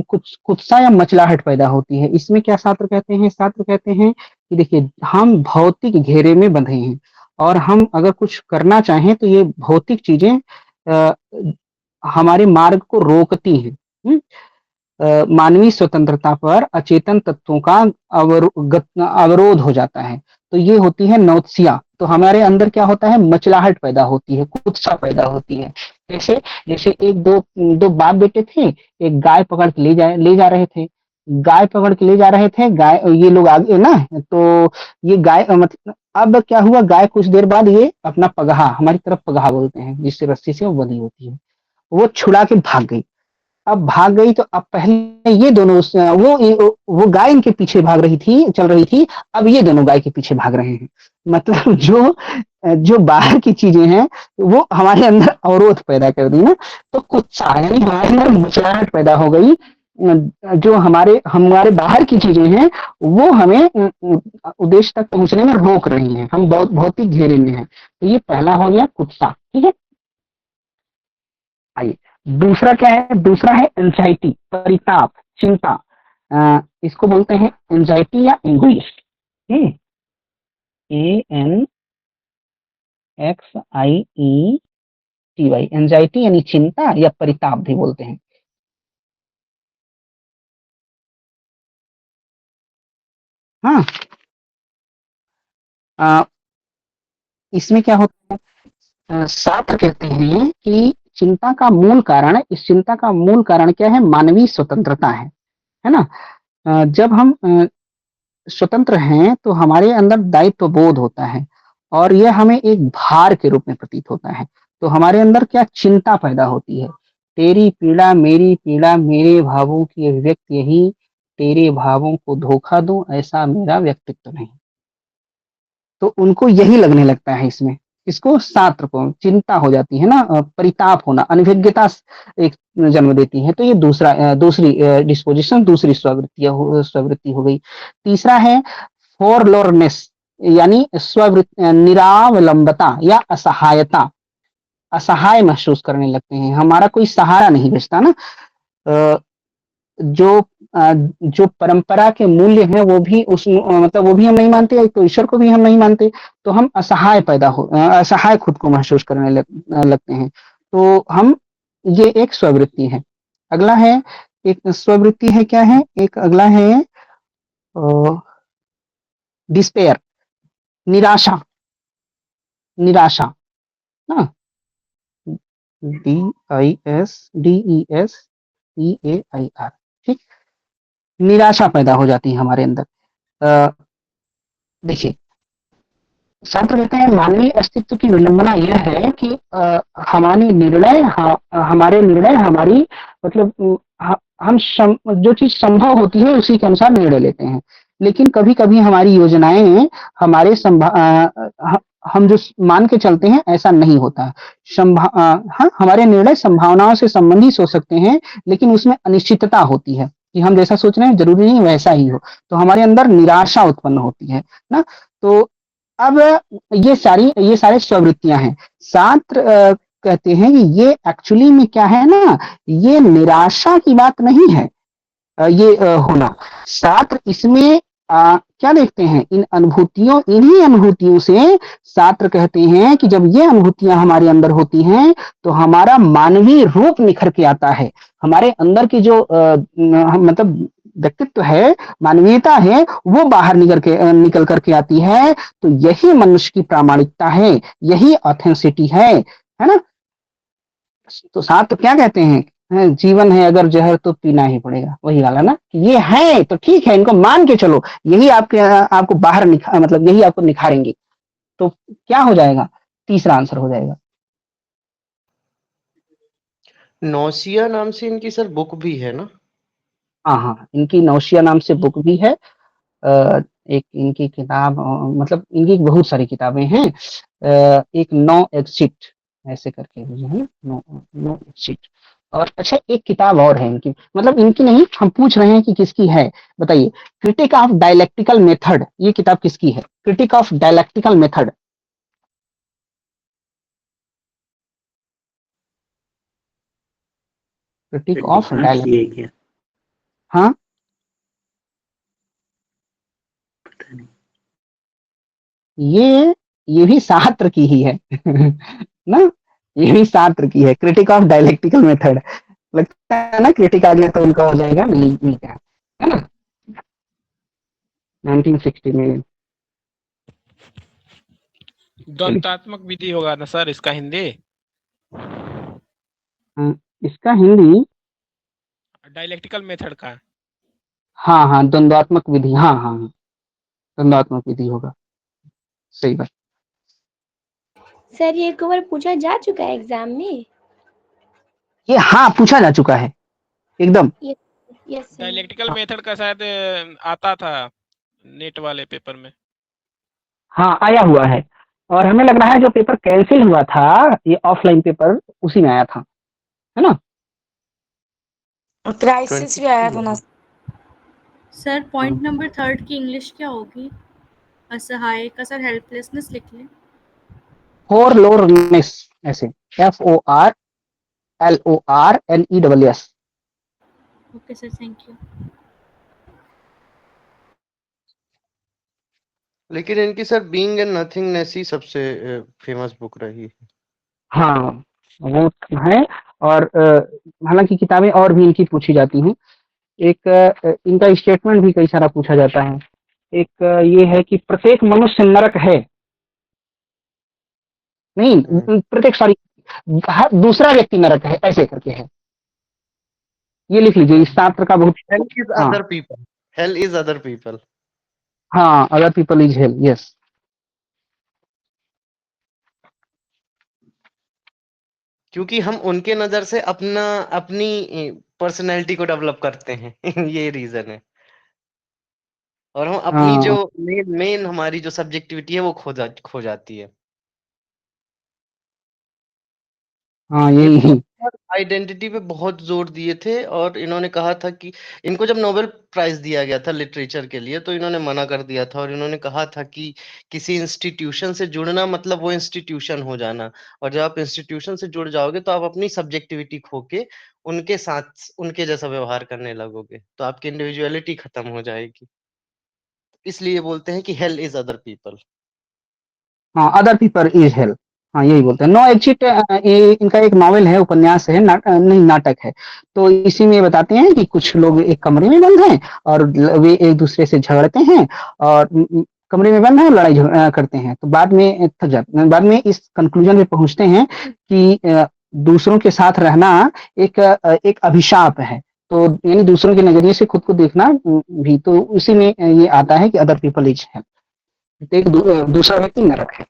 कुछ कुत्सा या मचलाहट पैदा होती है। इसमें क्या शास्त्र कहते हैं? शास्त्र कहते हैं कि देखिए, हम भौतिक घेरे में बंधे हैं, और हम अगर कुछ करना चाहें तो ये भौतिक चीजें अ, हमारे मार्ग को रोकती हैं। मानवीय स्वतंत्रता पर अचेतन तत्वों का अवरोध हो जाता है। तो ये होती है नौत्सिया। तो हमारे अंदर क्या होता है? मचलाहट पैदा होती है, कुत्सा पैदा होती है। जैसे जैसे एक दो दो बाप बेटे थे, एक गाय पकड़ के ले जा रहे थे। गाय पकड़ के ले जा रहे थे, गाय, ये लोग आगे ना, तो ये गाय मतलब, अब क्या हुआ, गाय कुछ देर बाद ये अपना पगहा, हमारी तरफ पगहा बोलते हैं जिससे रस्सी से वो बंधी होती है, वो छुड़ा के भाग गई। अब भाग गई तो अब पहले ये दोनों वो गाय इनके पीछे भाग रही थी, चल रही थी। अब ये दोनों गाय के पीछे भाग रहे हैं। मतलब जो जो बाहर की चीजें हैं वो हमारे अंदर अवरोध पैदा कर दी ना। तो कुछ यानी हमारे अंदर मुचलाहट पैदा हो गई। जो हमारे हमारे बाहर की चीजें हैं वो हमें उद्देश्य तक पहुंचने में रोक रही हैं, हम बहुत भौतिक घेरे में हैं। तो ये पहला हो गया कुत्सा, ठीक है। आइए, दूसरा क्या है? दूसरा है एंजाइटी, परिताप, चिंता। इसको बोलते हैं एंजाइटी या एंग्विश। ANXIETY, एंजाइटी यानी चिंता या परिताप भी बोलते हैं। हाँ, आ, इसमें क्या होता है? शास्त्र कहते हैं कि इस चिंता का मूल कारण क्या है? मानवीय स्वतंत्रता है ना। जब हम स्वतंत्र हैं तो हमारे अंदर दायित्व बोध होता है, और यह हमें एक भार के रूप में प्रतीत होता है। तो हमारे अंदर क्या चिंता पैदा होती है? तेरी पीड़ा मेरी पीड़ा, मेरे भावों की अभिव्यक्ति यही, तेरे भावों को धोखा दूं ऐसा मेरा व्यक्तित्व नहीं। तो उनको यही लगने लगता है इसमें, इसको शास्त्र को चिंता हो जाती है ना, परिताप होना, अनभिज्ञता एक जन्म देती है। तो ये दूसरी डिस्पोजिशन, दूसरी स्ववृत्ति हो गई। तीसरा है फॉरलोरनेस, यानी स्ववृत्ति, निरावलंबता या असहायता। असहाय महसूस करने लगते हैं, हमारा कोई सहारा नहीं बचता ना। अ, जो जो परंपरा के मूल्य हैं वो भी मतलब वो भी हम नहीं मानते, तो ईश्वर को भी हम नहीं मानते। तो हम असहाय खुद को महसूस करने लगते हैं। तो हम ये एक स्ववृत्ति है। अगला है, एक स्ववृत्ति है, क्या है? एक अगला है डिस्पेयर, निराशा। निराशा ना, DISDESPAIR, ठीक। निराशा पैदा हो जाती है हमारे अंदर। अ, देखिए, शास्त्र कहते हैं मानवीय अस्तित्व की विडंबना यह है कि हमारे निर्णय हमारी, मतलब जो चीज संभव होती है उसी के अनुसार निर्णय लेते हैं। लेकिन कभी कभी हमारी योजनाएं हमारे हम जो मान के चलते हैं ऐसा नहीं होता है। हाँ, हमारे निर्णय संभावनाओं से संबंधित हो सकते हैं, लेकिन उसमें अनिश्चितता होती है कि हम जैसा सोच रहे हैं जरूरी नहीं वैसा ही हो, तो हमारे अंदर निराशा उत्पन्न होती है ना। तो अब ये सारे स्ववृत्तियां हैं। छात्र कहते हैं कि ये एक्चुअली में क्या है ना, ये निराशा की बात नहीं है। ये होना छात्र इसमें क्या देखते हैं, इन्हीं अनुभूतियों से छात्र कहते हैं कि जब ये अनुभूतियां हमारे अंदर होती हैं तो हमारा मानवीय रूप निखर के आता है। हमारे अंदर की जो मतलब व्यक्तित्व है, मानवीयता है, वो बाहर निकल करके आती है। तो यही मनुष्य की प्रामाणिकता है, यही ऑथेंसिटी है ना। तो छात्र क्या कहते हैं, जीवन है अगर जहर तो पीना ही पड़ेगा, वही वाला ना। ये है तो ठीक है, इनको मान के चलो, यही आपको बाहर मतलब यही आपको निखारेंगे। तो क्या हो जाएगा, तीसरा आंसर हो जाएगा। नौसिया नाम से इनकी सर बुक भी है ना? हाँ हाँ, इनकी नौशिया नाम से बुक भी है। एक इनकी किताब मतलब इनकी बहुत सारी किताबें हैं। एक नो एग्जिट ऐसे करके भी है, नो नो एग्जिट। और अच्छा, एक किताब और है इनकी, मतलब इनकी नहीं, हम पूछ रहे हैं कि किसकी है, बताइए। क्रिटिक ऑफ डायलेक्टिकल मेथड, ये किताब किसकी है? Critic of dialectical method. Critic of dialectical, हाँ ये भी छात्र की ही है ना, ये भी छात्र की है, क्रिटिक ऑफ डायलेक्टिकल मेथड। लगता है ना क्रिटिक आ गया तो उनका हो जाएगा, नहीं नहीं क्या है ना, 1960 में। द्वंद्वात्मक विधि होगा ना सर इसका हिंदी? इसका हिंदी डायलेक्टिकल मेथड का। हाँ हाँ, द्वंद्वात्मक विधि, हाँ हाँ हाँ, द्वंद्वात्मक विधि होगा, सही बात। सर ये एक बार पूछा जा चुका है एग्जाम में? ये हाँ पूछा जा चुका है एकदम। Yes sir. डायलेक्टिकल मेथड का शायद आता था नेट वाले पेपर में। हाँ आया हुआ है, और हमें लग रहा है जो पेपर कैंसिल हुआ था, ये ऑफलाइन पेपर, उसी में आया था, है ना। क्राइसिस भी आया था ना। सर पॉइंट नंबर 3 की इंग्लिश क्या होगी? असहाय का सर हेल्पलेसनेस लिख लें। फोरलोरनेस, ऐसे FORLORNESS। Okay sir, thank you. लेकिन इनकी सर बीइंग एंड नथिंगनेस ही सबसे फेमस बुक रही है। हाँ वो है, और हालांकि किताबें और भी इनकी पूछी जाती हैं। एक इनका स्टेटमेंट भी कई सारा पूछा जाता है। एक ये है कि प्रत्येक मनुष्य नरक है, नहीं प्रत्येक, सॉरी, दूसरा व्यक्ति नरक है, ऐसे करके है। ये लिख लीजिए, इस छात्र का बहुत। हेल इज हाँ other people, hell is other people. हाँ, other people is hell, yes. क्योंकि हम उनके नजर से अपनी पर्सनैलिटी को डेवलप करते हैं ये रीजन है। और हम अपनी जो हाँ मेन हमारी जो सब्जेक्टिविटी है वो खो जाती है। हाँ, ये यही। बहुत आइडेंटिटी पे बहुत जोर दिए थे, और इन्होंने कहा था कि इनको जब नोबेल प्राइज दिया गया था लिटरेचर के लिए तो इन्होंने मना कर दिया था, और इन्होंने कहा था कि किसी इंस्टीट्यूशन से जुड़ना मतलब वो इंस्टीट्यूशन हो जाना, और जब आप इंस्टीट्यूशन से जुड़ जाओगे तो आप अपनी सब्जेक्टिविटी खो के उनके साथ उनके जैसा व्यवहार करने लगोगे, तो आपकी इंडिविजुअलिटी खत्म हो जाएगी। इसलिए बोलते हैं कि हेल इज अदर पीपल। हाँ, अदर पीपल इज हेल, हाँ यही बोलते हैं। नो एग्जिट, ये इनका एक नॉवेल है, उपन्यास है, नहीं नाटक है। तो इसी में बताते हैं कि कुछ लोग एक कमरे में बंद हैं और वे एक दूसरे से झगड़ते हैं, और कमरे में बंद हैं, लड़ाई करते हैं। तो बाद में थक जाते, बाद में इस कंक्लूजन पे पहुंचते हैं कि दूसरों के साथ रहना एक अभिशाप है। तो यानी दूसरों के नजरिए से खुद को देखना भी, तो उसी में ये आता है कि अदर पीपल इज हेल, एक दूसरा व्यक्ति नरक है।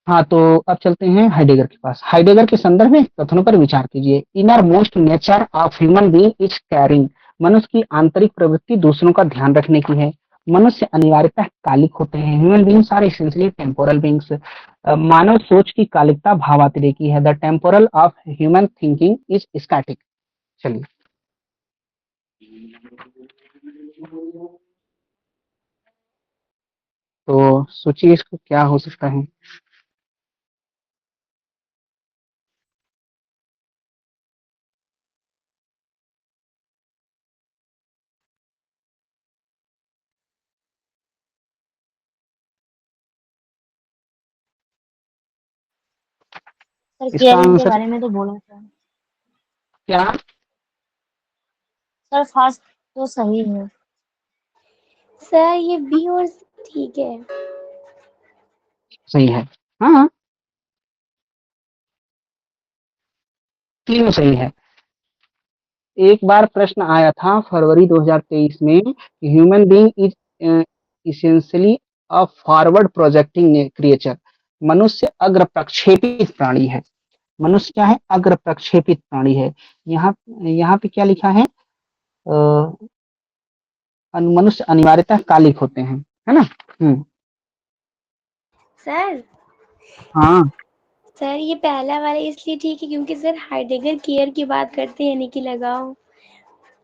हाँ, तो अब चलते हैं हाइडेगर के पास। हाइडेगर के संदर्भ में कथनों पर विचार कीजिए। Inner most nature of human being is carrying, मनुष्य की आंतरिक प्रवृत्ति दूसरों का ध्यान रखने की है। मनुष्य अनिवार्यतः कालिक होते हैं। Human beings are essentially temporal beings. मानव सोच की कालिकता भावातिरेकी है। The temporal of human thinking is static. चलिए, तो सोचिए इसको क्या हो सकता है। सर इसका केयरिंग के आंसर बारे में तो बोला था। क्या? सर फर्स्ट तो सही है। सर ये बी और ठीक है। सही है। हाँ, तीनों सही है। एक बार प्रश्न आया था फरवरी 2023 में, human being is essentially a forward projecting creature. मनुष्य अग्र प्रक्षेपित प्राणी है। मनुष्य क्या है? अग्र प्रक्षेपित प्राणी है। यहाँ यहाँ पे क्या लिखा है? मनुष्य अनिवार्यतः कालिक होते हैं, है ना? सर हाँ, सर ये पहला वाला इसलिए ठीक है क्योंकि सर हाइडेगर केयर की बात करते हैं, यानी कि लगाओ।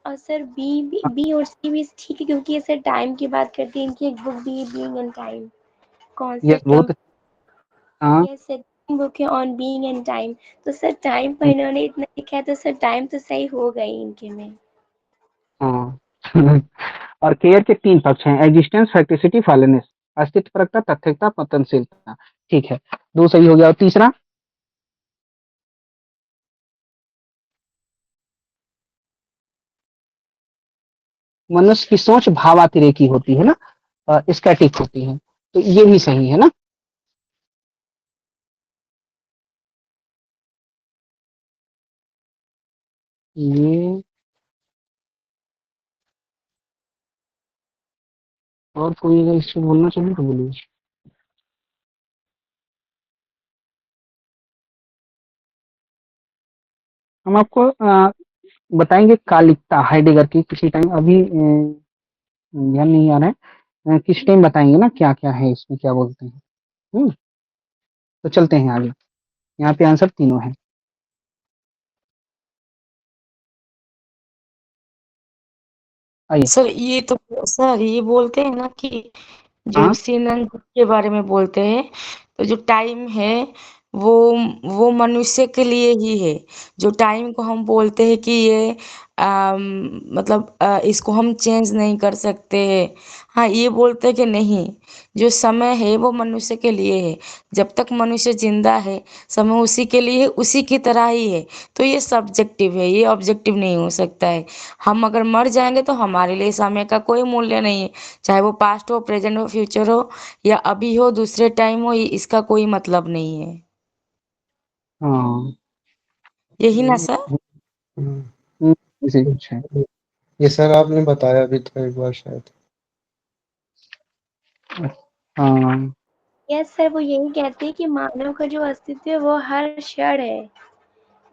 और सर बी और सी भी ठीक है क्योंकि ये सर टाइम की बात करते हैं, इनकी एक बुक भी है being and time, yes, concept बहुत। ऑफ। हाँ, यस सर, बुक है ऑन बीइंग एंड टाइम। तो सर टाइम पर इन्होंने इतना लिखा है तो सर टाइम तो सही हो गई इनके में। हाँ। और केयर के 3 पक्ष हैं: एग्जिस्टेंस, फैक्टिसिटी, फॉलोनेस। अस्तित्वपरकता, तथ्यता, पतनशीलता। ठीक है, 2 सही हो गया। और तीसरा? मनुष्य की सोच भावातिरेकी होती है ना, स्टैटिक होती है, तो ये भी सही है ना। ये और कोई अगर इससे बोलना चाहिए तो बोलिए। हम आपको बताएंगे कालिकता हाइडेगर की किसी टाइम, अभी ध्यान नहीं आ रहा है। किस टाइम बताएंगे ना क्या क्या है इसमें, क्या बोलते हैं। हम्म, तो चलते हैं आगे। यहाँ पे आंसर तीनों है। आइए। सर ये बोलते हैं ना कि जो हाँ, सिन एंड के बारे में बोलते हैं, तो जो टाइम है वो वो मनुष्य के लिए ही है। जो टाइम को हम बोलते हैं कि ये मतलब इसको हम चेंज नहीं कर सकते। हाँ, ये बोलते हैं कि नहीं, जो समय है वो मनुष्य के लिए है। जब तक मनुष्य जिंदा है, समय उसी के लिए है, उसी की तरह ही है। तो ये सब्जेक्टिव है, ये ऑब्जेक्टिव नहीं हो सकता है। हम अगर मर जाएंगे तो हमारे लिए समय का कोई मूल्य नहीं है। चाहे वो पास्ट हो, प्रेजेंट हो, फ्यूचर हो, या अभी हो, दूसरे टाइम हो, इसका कोई मतलब नहीं है। हाँ। यही ना सर? हुँ, ऐसे कुछ है। ये सर आपने बताया भी था एक बार शायद। हाँ, यस सर, वो यही कहते हैं कि मानव का जो अस्तित्व है वो हर क्षण है,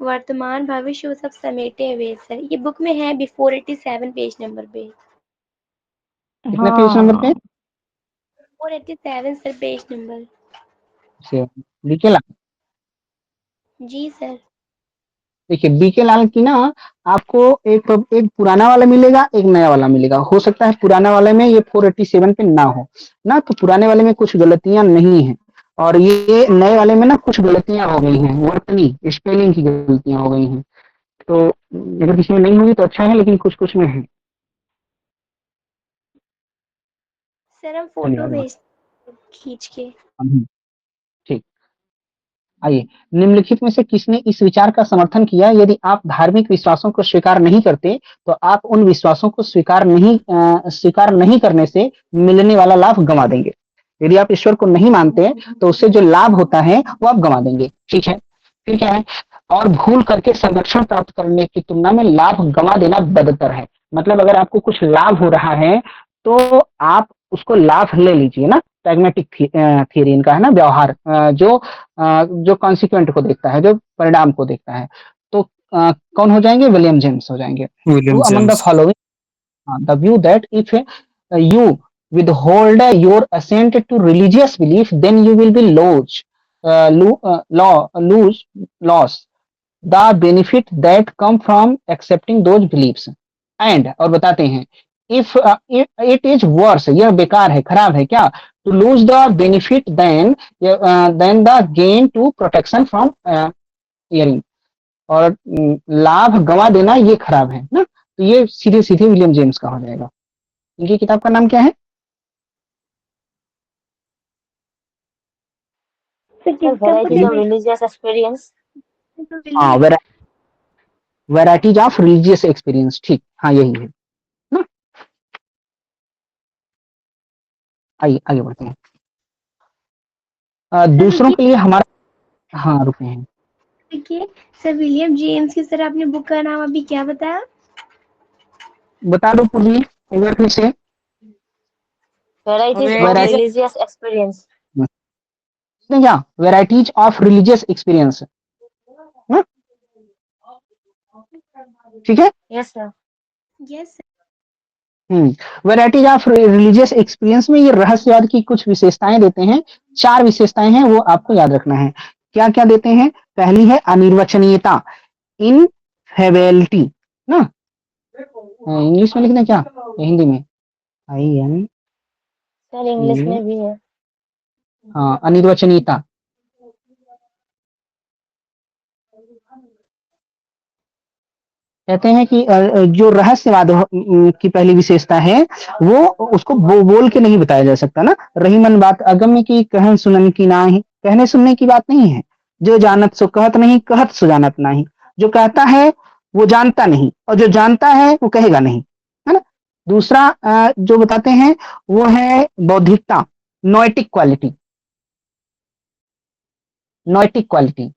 वर्तमान भविष्य वो सब समेटे हुए। सर ये बुक में है, बिफोर 87 पेज नंबर पे। कितने पेज नंबर पे? हाँ। 487 सर, पेज नंबर। से बीके लाल। जी सर। देखिए, बीके लाल की ना, आपको एक पुराना वाला मिलेगा, एक नया वाला मिलेगा। हो सकता है पुराना वाले में ये 487 पे ना हो ना, तो पुराने वाले में कुछ गलतियां नहीं है, और ये नए वाले में ना कुछ गलतियां हो गई हैं, वर्तनी स्पेलिंग की गलतियां हो गई हैं। तो अगर किसी में नहीं होगी तो अच्छा है, लेकिन कुछ कुछ में है। सर हम फोटो धन्यवाद। भेज खींच के। ठीक। आइए, निम्नलिखित में से किसने इस विचार का समर्थन किया: यदि आप धार्मिक विश्वासों को स्वीकार नहीं करते तो आप उन विश्वासों को स्वीकार नहीं करने से मिलने वाला लाभ गंवा देंगे। यदि आप ईश्वर को नहीं मानते तो उससे जो लाभ होता है वो आप गंवा देंगे। ठीक है, फिर क्या है? और भूल करके संरक्षण प्राप्त करने की तुलना में लाभ गंवा देना बदतर है। मतलब अगर आपको कुछ लाभ हो रहा है तो आप उसको लाभ ले लीजिए ना। प्रैग्मेटिक थियरी इनका है ना, व्यवहार जो कॉन्सिक्वेंट को देखता है, जो परिणाम को देखता है। तो कौन हो जाएंगे? विलियम जेम्स हो जाएंगे। William who among the James. Following the view that if you withhold your assent to religious belief, then you will be lose loss the benefit that come from accepting those beliefs. And और बताते हैं, if it is worse, यह बेकार है, खराब है क्या, to lose the benefit than the gain to protection from hearing, और लाभ गंवा देना ये खराब है ना। तो ये सीधे सीधे विलियम जेम्स का हो जाएगा। इनकी किताब का नाम क्या है? Varieties of religious experience। हाँ, वैराइटीज ऑफ रिलीजियस एक्सपीरियंस, ठीक, हाँ यही है ना। आइए आगे बढ़ते हैं। दूसरों के लिए हमारा, हाँ रुके हैं। देखिए सर, विलियम जेम्स की सर आपने बुक का नाम अभी क्या बताया? बता दो पूर्वी एक बार फिर से। Varieties of Variety- religious experience। क्या, वैराइटीज ऑफ रिलीजियस एक्सपीरियंस, ठीक है। Yes sir। Yes varieties of religious experience में ये रहस्यवाद की कुछ विशेषताएं देते हैं। 4 विशेषताएं हैं, वो आपको याद रखना है। क्या क्या देते हैं? पहली है अनिर्वचनीयता, इनफेबिलिटी ना, इंग्लिश में लिखना क्या, या हिंदी में? आई एन, सर इंग्लिश में भी है। हाँ, अनिर्वचनीयता। कहते हैं कि जो रहस्यवाद की पहली विशेषता है, वो उसको बोल के नहीं बताया जा सकता ना। रही मन बात अगम्य की, कहन सुनन की नाही, कहने सुनने की बात नहीं है। जो जानत सो कहत नहीं, कहत सो जानत नहीं। जो कहता है वो जानता नहीं, और जो जानता है वो कहेगा नहीं, है ना। दूसरा जो बताते हैं वो है बौद्धिकता, नोएटिक क्वालिटी, नोएटिक क्वालिटी।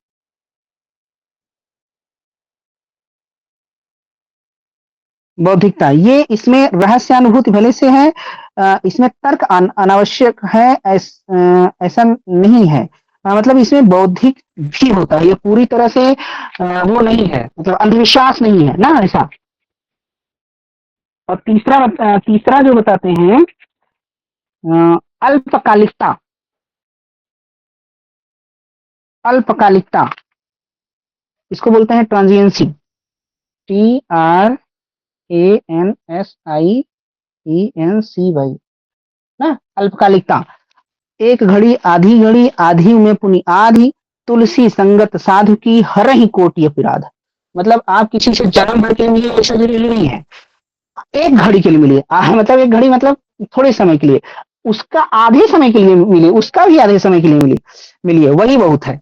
बौद्धिकता, ये इसमें रहस्यानुभूति भले से है, इसमें तर्क अनावश्यक है, ऐसा नहीं है। मतलब इसमें बौद्धिक भी होता है, ये पूरी तरह से वो नहीं है, मतलब अंधविश्वास नहीं है ना, ऐसा। और तीसरा जो बताते हैं अल्पकालिकता, अल्पकालिकता, इसको बोलते हैं ट्रांजिएंसी, TRANSIENCY ना, अल्पकालिकता। एक घड़ी आधी में पुनि आधी, तुलसी संगत साधु की हरहि कोटि अपराध। मतलब आप किसी से जन्म भर के लिए ऐसा जरूरी नहीं है, एक घड़ी के लिए मिले, मतलब एक घड़ी मतलब थोड़े समय के लिए, उसका आधे समय के लिए मिले, उसका भी आधे समय के लिए मिलिए, वही बहुत है।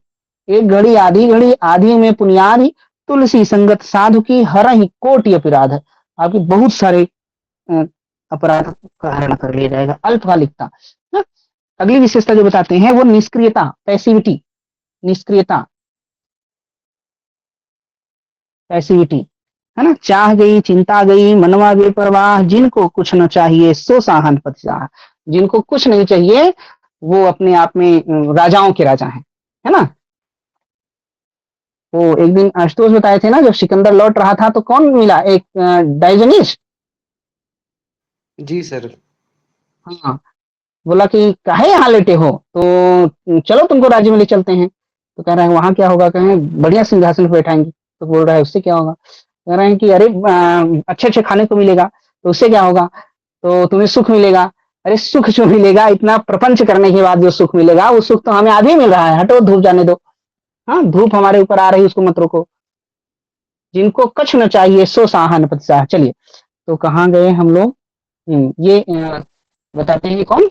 एक घड़ी आधी में पुनियादी, तुलसी संगत साधु की हरहि कोटि अपराध। आपके बहुत सारे अपराध का हरण कर लिया जाएगा। अल्पकालिकता। अगली विशेषता जो बताते हैं वो निष्क्रियता, पैसिविटी, निष्क्रियता, पैसिविटी, है ना। चाह गई चिंता गई, मनवा बेपरवाह, जिनको कुछ न चाहिए सो साहन पतिशाह। जिनको कुछ नहीं चाहिए वो अपने आप में राजाओं के राजा हैं, है ना। तो एक दिन आशुतोष बताए थे ना, जब सिकंदर लौट रहा था तो कौन मिला, एक डायोजनीस। जी सर। हाँ, बोला कि काहे यहाँ लेटे हो, तो चलो तुमको राज्य में ले चलते हैं। तो कह रहे हैं वहां क्या होगा, कहें बढ़िया सिंहासन पर बैठाएंगे। तो बोल रहा है उससे क्या होगा, कह रहे हैं कि अरे अच्छे अच्छे खाने को मिलेगा। तो उससे क्या होगा, तो तुम्हें सुख मिलेगा। अरे सुख जो मिलेगा, इतना प्रपंच करने के बाद जो सुख मिलेगा, वो सुख तो हमें आधे ही मिल रहा है, हटो धूप जाने दो। हाँ, धूप हमारे ऊपर आ रही, उसको मत रोको। जिनको कुछ न चाहिए सो साहन पतिशाह। चलिए, तो कहाँ गए हम लोग। ये बताते हैं, ये कौन,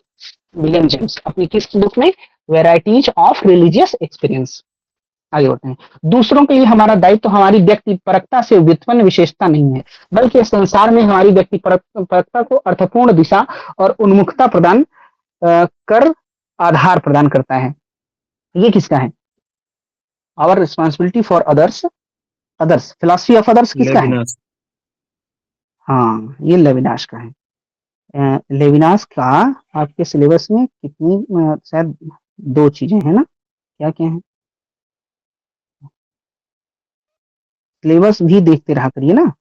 विलियम जेम्स, अपनी किस बुक में, वैराइटीज ऑफ रिलीजियस एक्सपीरियंस। आगे बढ़ते हैं। दूसरों के लिए हमारा दायित्व तो हमारी व्यक्तिपरकता से व्युत्पन्न विशेषता नहीं है, बल्कि इस संसार में हमारी व्यक्तिपरकता को अर्थपूर्ण दिशा और उन्मुखता प्रदान कर आधार प्रदान करता है। ये किसका है? Our responsibility for others, philosophy of others किसका है? हाँ, ये लेविनास का है। लेविनास का आपके सिलेबस में कितनी शायद 2 चीजें हैं ना, क्या क्या है, सिलेबस भी देखते रहा करिए ना।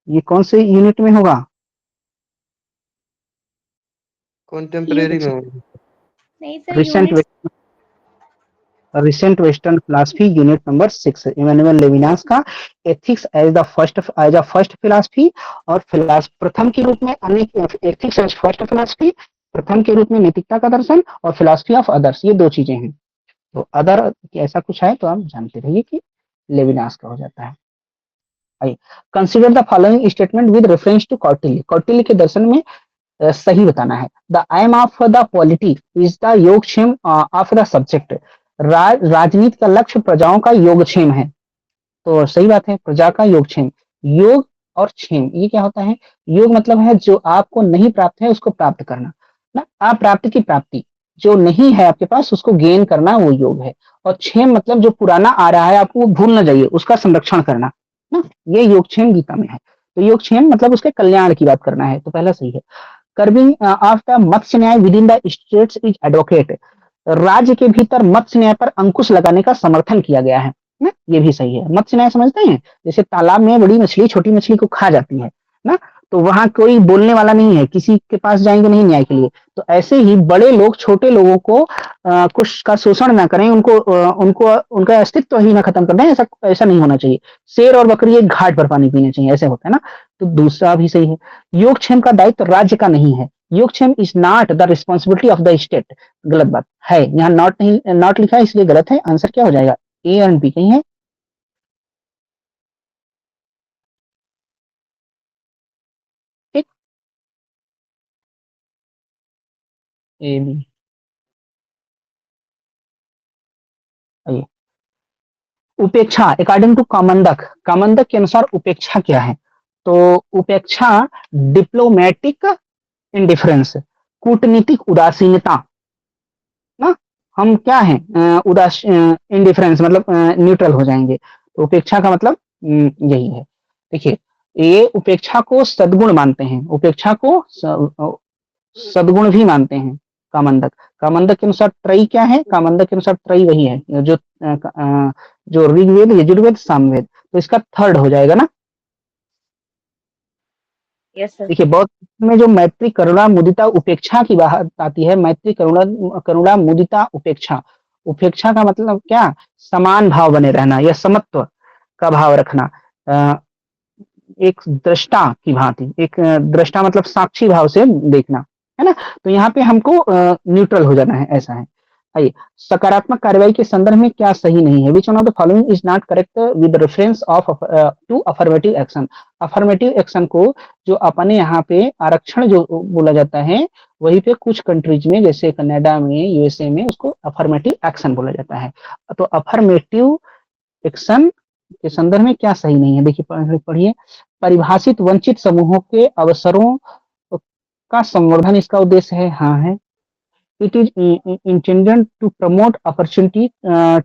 ये कौन से यूनिट में होगा? कंटेम्परेरी में होगी। नहीं sir, recent unit recent western philosophy unit number 6, Emmanuel Levinas का ethics as a first philosophy, और प्रथम के रूप में एथिक्स एज फर्स्ट फिलॉसफी, प्रथम के रूप में नैतिकता का दर्शन, और फिलॉसफी ऑफ अदर्स, ये 2 चीजें हैं। तो अदर ऐसा कुछ है तो आप जानते रहिए कि लेविनास का हो जाता है। आइए, consider the following statement with reference to Kautilya. Kautilya के दर्शन में सही बताना है। The aim of the polity is the yogakshema of the subject. राजनीति का लक्ष्य प्रजाओं का योगक्षेम है। तो सही बात है, प्रजा का योगक्षेम। योग और क्षेम ये क्या होता है? योग मतलब है जो आपको नहीं प्राप्त है उसको प्राप्त करना ना, अप्राप्त की प्राप्ति, जो नहीं है आपके पास उसको गेन करना, वो योग है। और क्षेम मतलब जो पुराना आ रहा है आपको भूल न जाइए, उसका संरक्षण करना ना, ये योगक्षेम गीता में है। तो योगक्षेम मतलब उसके कल्याण की बात करना है, तो पहला सही है। कर्बिंग ऑफ द मत्स्य न्याय with in the states is advocate. राज्य के भीतर मत्स्य न्याय पर अंकुश लगाने का समर्थन किया गया है ना, ये भी सही है। मत्स्य न्याय समझते हैं? जैसे तालाब में बड़ी मछली छोटी मछली को खा जाती है ना, तो वहां कोई बोलने वाला नहीं है, किसी के पास जाएंगे नहीं न्याय के लिए। तो ऐसे ही बड़े लोग छोटे लोगों को कुछ का शोषण ना करें, उनको उनका अस्तित्व ही ना खत्म कर दें, ऐसा ऐसा नहीं होना चाहिए। शेर और बकरी एक घाट पर पानी पीने चाहिए, ऐसे होता है ना। तो दूसरा भी सही है। योगक्षेम का दायित्व राज्य का नहीं है। Yogakshema is not the responsibility of the state. गलत बात है, यहाँ नॉट नहीं, नॉट लिखा है इसलिए गलत है। आंसर क्या हो जाएगा? ए एंड बी कहीं है? ठीक, ए बी। आइए, उपेक्षा अकॉर्डिंग टू कामंदक, कामंदक के अनुसार उपेक्षा क्या है? तो उपेक्षा डिप्लोमेटिक इंडिफरेंस, कूटनीतिक उदासीनता ना। हम क्या हैं? उदास इंडिफरेंस मतलब न्यूट्रल हो जाएंगे। तो उपेक्षा का मतलब यही है। देखिए, ये उपेक्षा को सद्गुण मानते हैं, उपेक्षा को सद्गुण भी मानते हैं कामंदक। कामंदक के अनुसार त्रयी क्या है? कामंदक के अनुसार त्रयी वही है जो ऋग्वेद, यजुर्वेद, सामवेद। तो इसका थर्ड हो जाएगा ना। Yes sir. देखिए, बौद्ध में जो मैत्री करुणा मुदिता उपेक्षा की बात आती है, मैत्री करुणा करुणा मुदिता उपेक्षा। उपेक्षा का मतलब क्या? समान भाव बने रहना या समत्व का भाव रखना। एक दृष्टा की भांति, एक दृष्टा मतलब साक्षी भाव से देखना, है ना। तो यहाँ पे हमको न्यूट्रल हो जाना है, ऐसा है। आइए, सकारात्मक कार्रवाई के संदर्भ में क्या सही नहीं है? Which one of the following is not correct with reference of to affirmative action. Affirmative action को जो अपने यहाँ पे आरक्षण जो बोला जाता है, वहीं पे कुछ कंट्रीज में जैसे कनाडा में, यूएसए में उसको अफर्मेटिव एक्शन बोला जाता है। तो अफर्मेटिव एक्शन के संदर्भ में क्या सही नहीं है? देखिए, पढ़िए। परिभाषित वंचित समूहों के अवसरों का संवर्धन इसका उद्देश्य है। हाँ है। It is intended to promote opportunity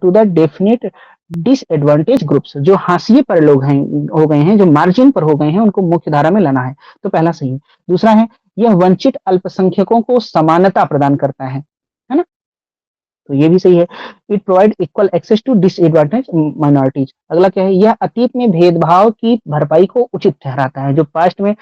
to the definite disadvantage groups. जो हाशिए पर लोग हैं, हो गए हैं, जो मार्जिन पर हो गए हैं, उनको मुख्य धारा में लाना है। तो पहला सही है। दूसरा है, यह वंचित अल्पसंख्यकों को समानता प्रदान करता है ना। तो ये भी सही है। It provide equal access to disadvantage minorities. अगला क्या है? यह अतीत में भेदभाव की भरपाई को उचित ठहराता है। जो पास्ट में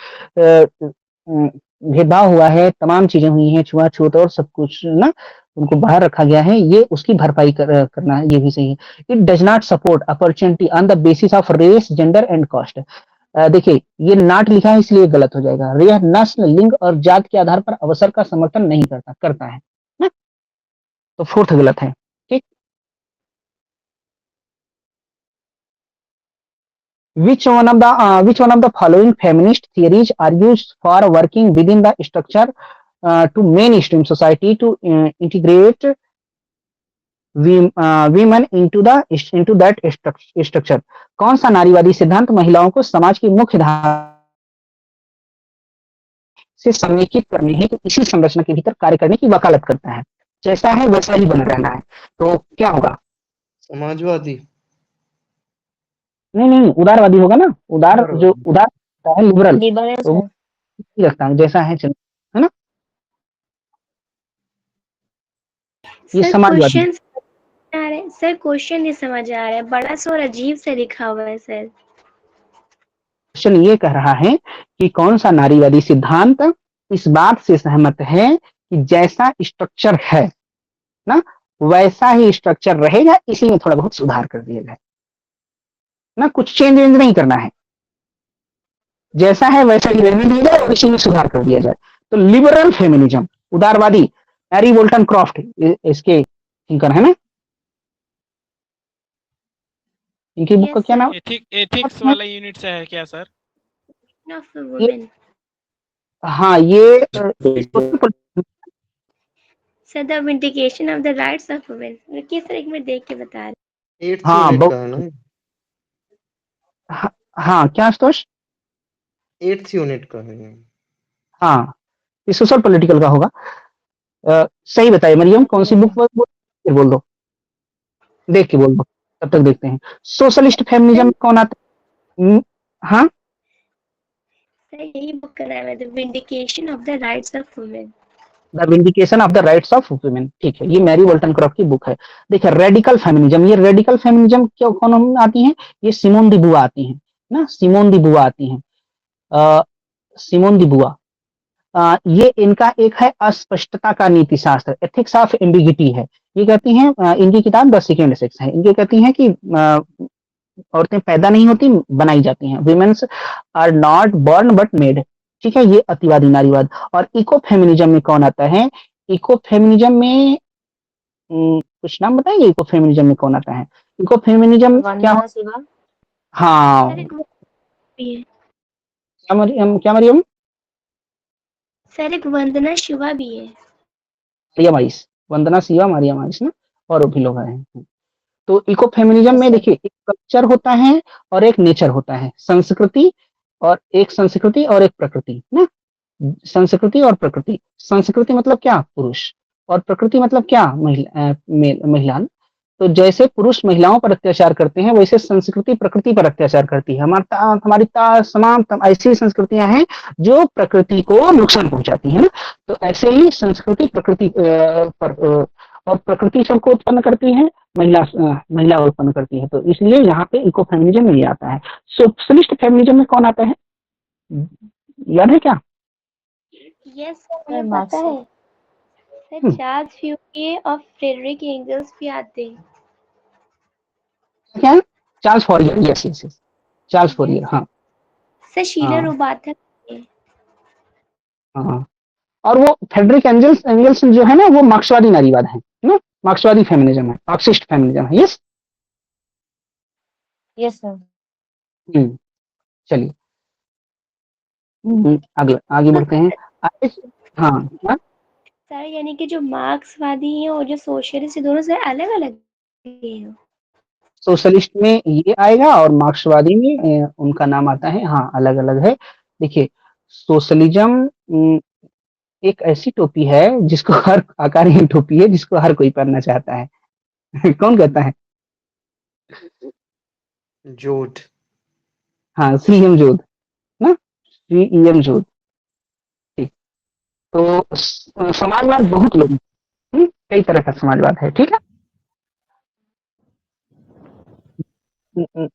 भेदभाव हुआ है, तमाम चीजें हुई हैं, छुआछूत और सब कुछ ना, उनको बाहर रखा गया है, ये उसकी भरपाई करना है, ये भी सही है। It does not support opportunity on the basis of race, gender and caste. देखिए, ये नॉट लिखा है इसलिए गलत हो जाएगा। यह नस्ल, लिंग और जात के आधार पर अवसर का समर्थन नहीं करता है ना। तो फोर्थ गलत है। ठीक। Which one of the following feminist theories argues for working within the structure to mainstream society to integrate women into that structure? कौन सा नारीवादी सिद्धांत महिलाओं को समाज की मुख्य धारा से समेकित करने हेतु इसी संरचना के भीतर कार्य करने की वकालत करता है? जैसा है वैसा ही बना रहना है। तो क्या होगा? समाजवादी। नहीं, उदारवादी होगा ना। उदार जो उदार है, लिबरल, लिबरल तो सर। लगता है जैसा है चल, है ना। ये सर समाजवादी। क्वेश्चन आ रहे हैं सर, क्वेश्चन नहीं समझ आ रहा है, बड़ा सा और अजीब से लिखा हुआ है सर। क्वेश्चन ये कह रहा है कि कौन सा नारीवादी सिद्धांत इस बात से सहमत है कि जैसा स्ट्रक्चर है ना वैसा ही स्ट्रक्चर रहेगा, इसी में थोड़ा बहुत सुधार कर दिया जाए ना, कुछ चेंज वेंज नहीं करना है, जैसा है वैसा ही रहने दिया जाए और इसी में सुधार कर दिया जाए। तो लिबरल फेमिनिज्म, उदारवादी, मैरी वोल्टन क्रॉफ्ट इसके थिंकर है ना, इनकी बुक का यस क्या सर। नाम एथिक्स वाला यूनिट से है क्या सर? ऑफ ये? वुमेन। हाँ ये sir the vindication of the rights of women. रुकिए सर, एक मिनट देख के बता रहे। 8th हाँ यूनिट का है ना? हाँ, हाँ क्या आशुतोष? 8th यूनिट का है ये। हाँ ये सोशल पॉलिटिकल का होगा। सही बताइए मरियम, कौन सी बुक फिर बोल दो, देख के बोल दो, तब तक देखते हैं। सोशलिस्ट फेमिनिज्म कौन आता है? हाँ सर यही बुक का नाम है, the vindication of the rights of women. The vindication of the rights of women, ठीक है, ये मैरी वोल्टन क्रॉफ्ट की बुक है। देखिए रेडिकल फेमिनिज्म, ये रेडिकल फेमिनिज्म क्यों कौन आती है? ये सिमोन दी बुआ आती है ना, सिमोन दी बुआ आती है, सिमोन दी बुआ। ये इनका एक है अस्पष्टता का नीति शास्त्र, एथिक्स ऑफ एम्बिगिटी है। ये कहती हैं इनकी किताब द सेकेंड सेक्स है, इनके कहती हैं कि औरतें पैदा नहीं होती बनाई जाती हैं, women's are not born but made, ठीक है, ये अतिवादी नारीवाद। और इको फेमिनिज्म में कौन आता है? इको फेमिनिज्म में कुछ नाम बताएंगे, इको फेमिनिज्म में कौन आता है? इको फेमिनिज्म क्या? हाँ सर एक वो भी है। क्या मरियम? सर एक वंदना शिवा भी है। मारिया मारिस, वंदना शिवा, मारिया मारिस ना, और भी लोग हैं। तो इको फेमिनिज्म में देखिए एक कल्चर होता है और एक नेचर होता है, संस्कृति और एक प्रकृति ना, संस्कृति और प्रकृति। संस्कृति मतलब क्या? पुरुष, और प्रकृति मतलब क्या? महिला। तो जैसे पुरुष महिलाओं पर अत्याचार करते हैं वैसे संस्कृति प्रकृति पर अत्याचार करती है। हमारी ऐसी संस्कृतियां हैं जो प्रकृति को नुकसान पहुंचाती है ना, तो ऐसे ही संस्कृति प्रकृति पर और प्रकृति सबको उत्पन्न करती है, महिला उत्पन्न करती है। तो इसलिए यहाँ पे इको फेमिनिज्म में ये आता है। सोशलिस्ट फेमिनिज्म में कौन आता है, याद है क्या? यस सर हमें पता है। सर चार्ल्स फ्यूरियर और फ्रेडरिक एंगल्स भी आते हैं। क्या? Charles फॉरियर, yes yes yes, Charles फॉरियर, हाँ सर शीला हाँ रोबाथा। हाँ। और वो फ्रेडरिक एंगल्स जो है ना वो मार्क्सवादी नारीवाद है ना, मार्क्सवादी फेमिनिज्म है, मार्क्सिस्ट फेमिनिज्म है। Yes yes sir. चलिए आगे आगे बढ़ते हैं। हाँ क्या? सर यानी कि जो मार्क्सवादी है और जो सोशलिस्ट दोनों से अलग अलग है। सोशलिस्ट में ये आएगा और मार्क्सवादी में उनका नाम आता है, हाँ अलग अलग है। देखिए सोशलिज्म एक ऐसी टोपी है जिसको हर आकार की टोपी है जिसको हर कोई पहनना चाहता है। कौन कहता है? जोध। हाँ सीएम जोध ना, सीएम जोध। ठीक, तो समाजवाद बहुत लोग, कई तरह का समाजवाद है, ठीक है।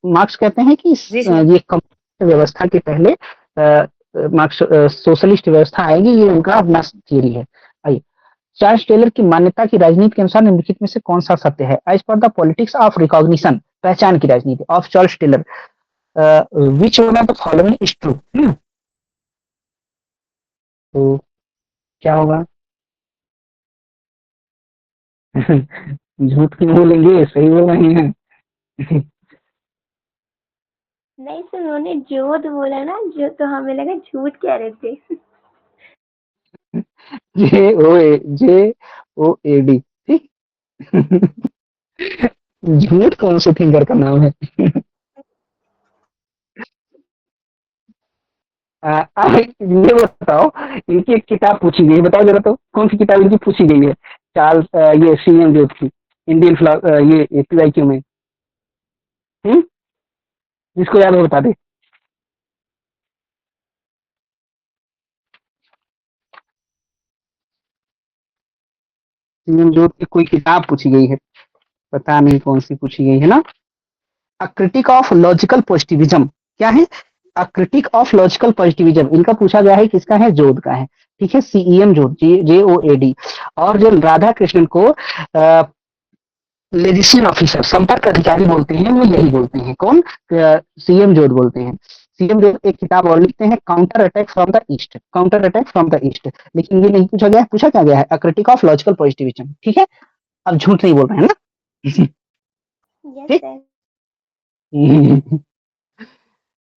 मार्क्स कहते हैं कि ये कम्युनिस्ट व्यवस्था के पहले मार्क्स सोशलिस्ट व्यवस्था आएगी, ये उनका अपना थियरी है। आइए, चार्ल्स टेलर की मान्यता की राजनीति के अनुसार निम्नलिखित में से कौन सा सत्य है? As per the politics of recognition, पहचान की राजनीति of Charles Taylor, which one of the following is true? तो क्या होगा? झूठ क्यों बोलेंगे, सही बोल रहे हैं। नहीं सर उन्होंने जोध बोला ना, जो तो हमें लगा झूठ कह रहे थे। JOAD, ठीक। झूठ कौन से थिंकर का नाम है? ये बताओ, इनकी एक किताब पूछी गई, बताओ जरा तो कौन सी किताब इनकी पूछी गई है? चार्ल्स ये सीएम जोध की, इंडियन ये PYQ में, जिसको याद है बता दे। सीएम जोध की कोई किताब पूछी गई है, पता नहीं कौन सी पूछी गई है ना। अ क्रिटिक ऑफ लॉजिकल पॉजिटिविज्म क्या है? अ क्रिटिक ऑफ लॉजिकल पॉजिटिविज्म, इनका पूछा गया है किसका है, जोड का है, ठीक है, सीईएम जोड, JOAD। और जो राधा कृष्णन को लेजिस्लेशन ऑफिसर, संपर्क अधिकारी बोलते हैं, वो यही बोलते हैं, कौन, सीएम जोड बोलते हैं। सीएम जोड एक किताब और लिखते हैं, counter attack from the east, counter attack from the east. लेकिन ये नहीं पूछा गया है, पूछा क्या गया है, अ क्रिटिक ऑफ लॉजिकल पॉजिटिविज्म, ठीक है। अब झूठ नहीं बोल रहे हैं ना। यस ठीक। सर।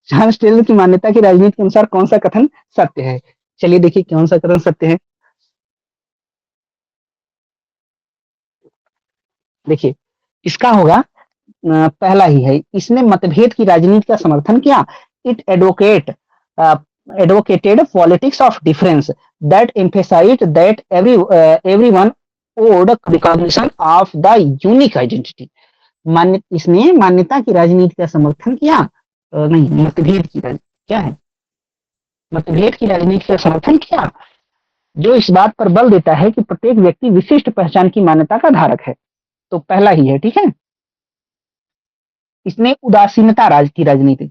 चार्ल्स टेलर की मान्यता की राजनीति के अनुसार कौन सा कथन सत्य है। चलिए देखिए कौन सा कथन सत्य है। देखिए इसका होगा पहला ही है, इसने मतभेद की राजनीति का समर्थन किया। It advocated politics of difference that emphasized that everyone owed recognition of the unique identity. इसने मान्यता की राजनीति का समर्थन किया, नहीं, मतभेद की राजनीति क्या है, मतभेद की राजनीति का समर्थन किया, जो इस बात पर बल देता है कि प्रत्येक व्यक्ति विशिष्ट पहचान की मान्यता का धारक है। तो पहला ही है, ठीक है। इसने उदासीनता राज की राजनीति,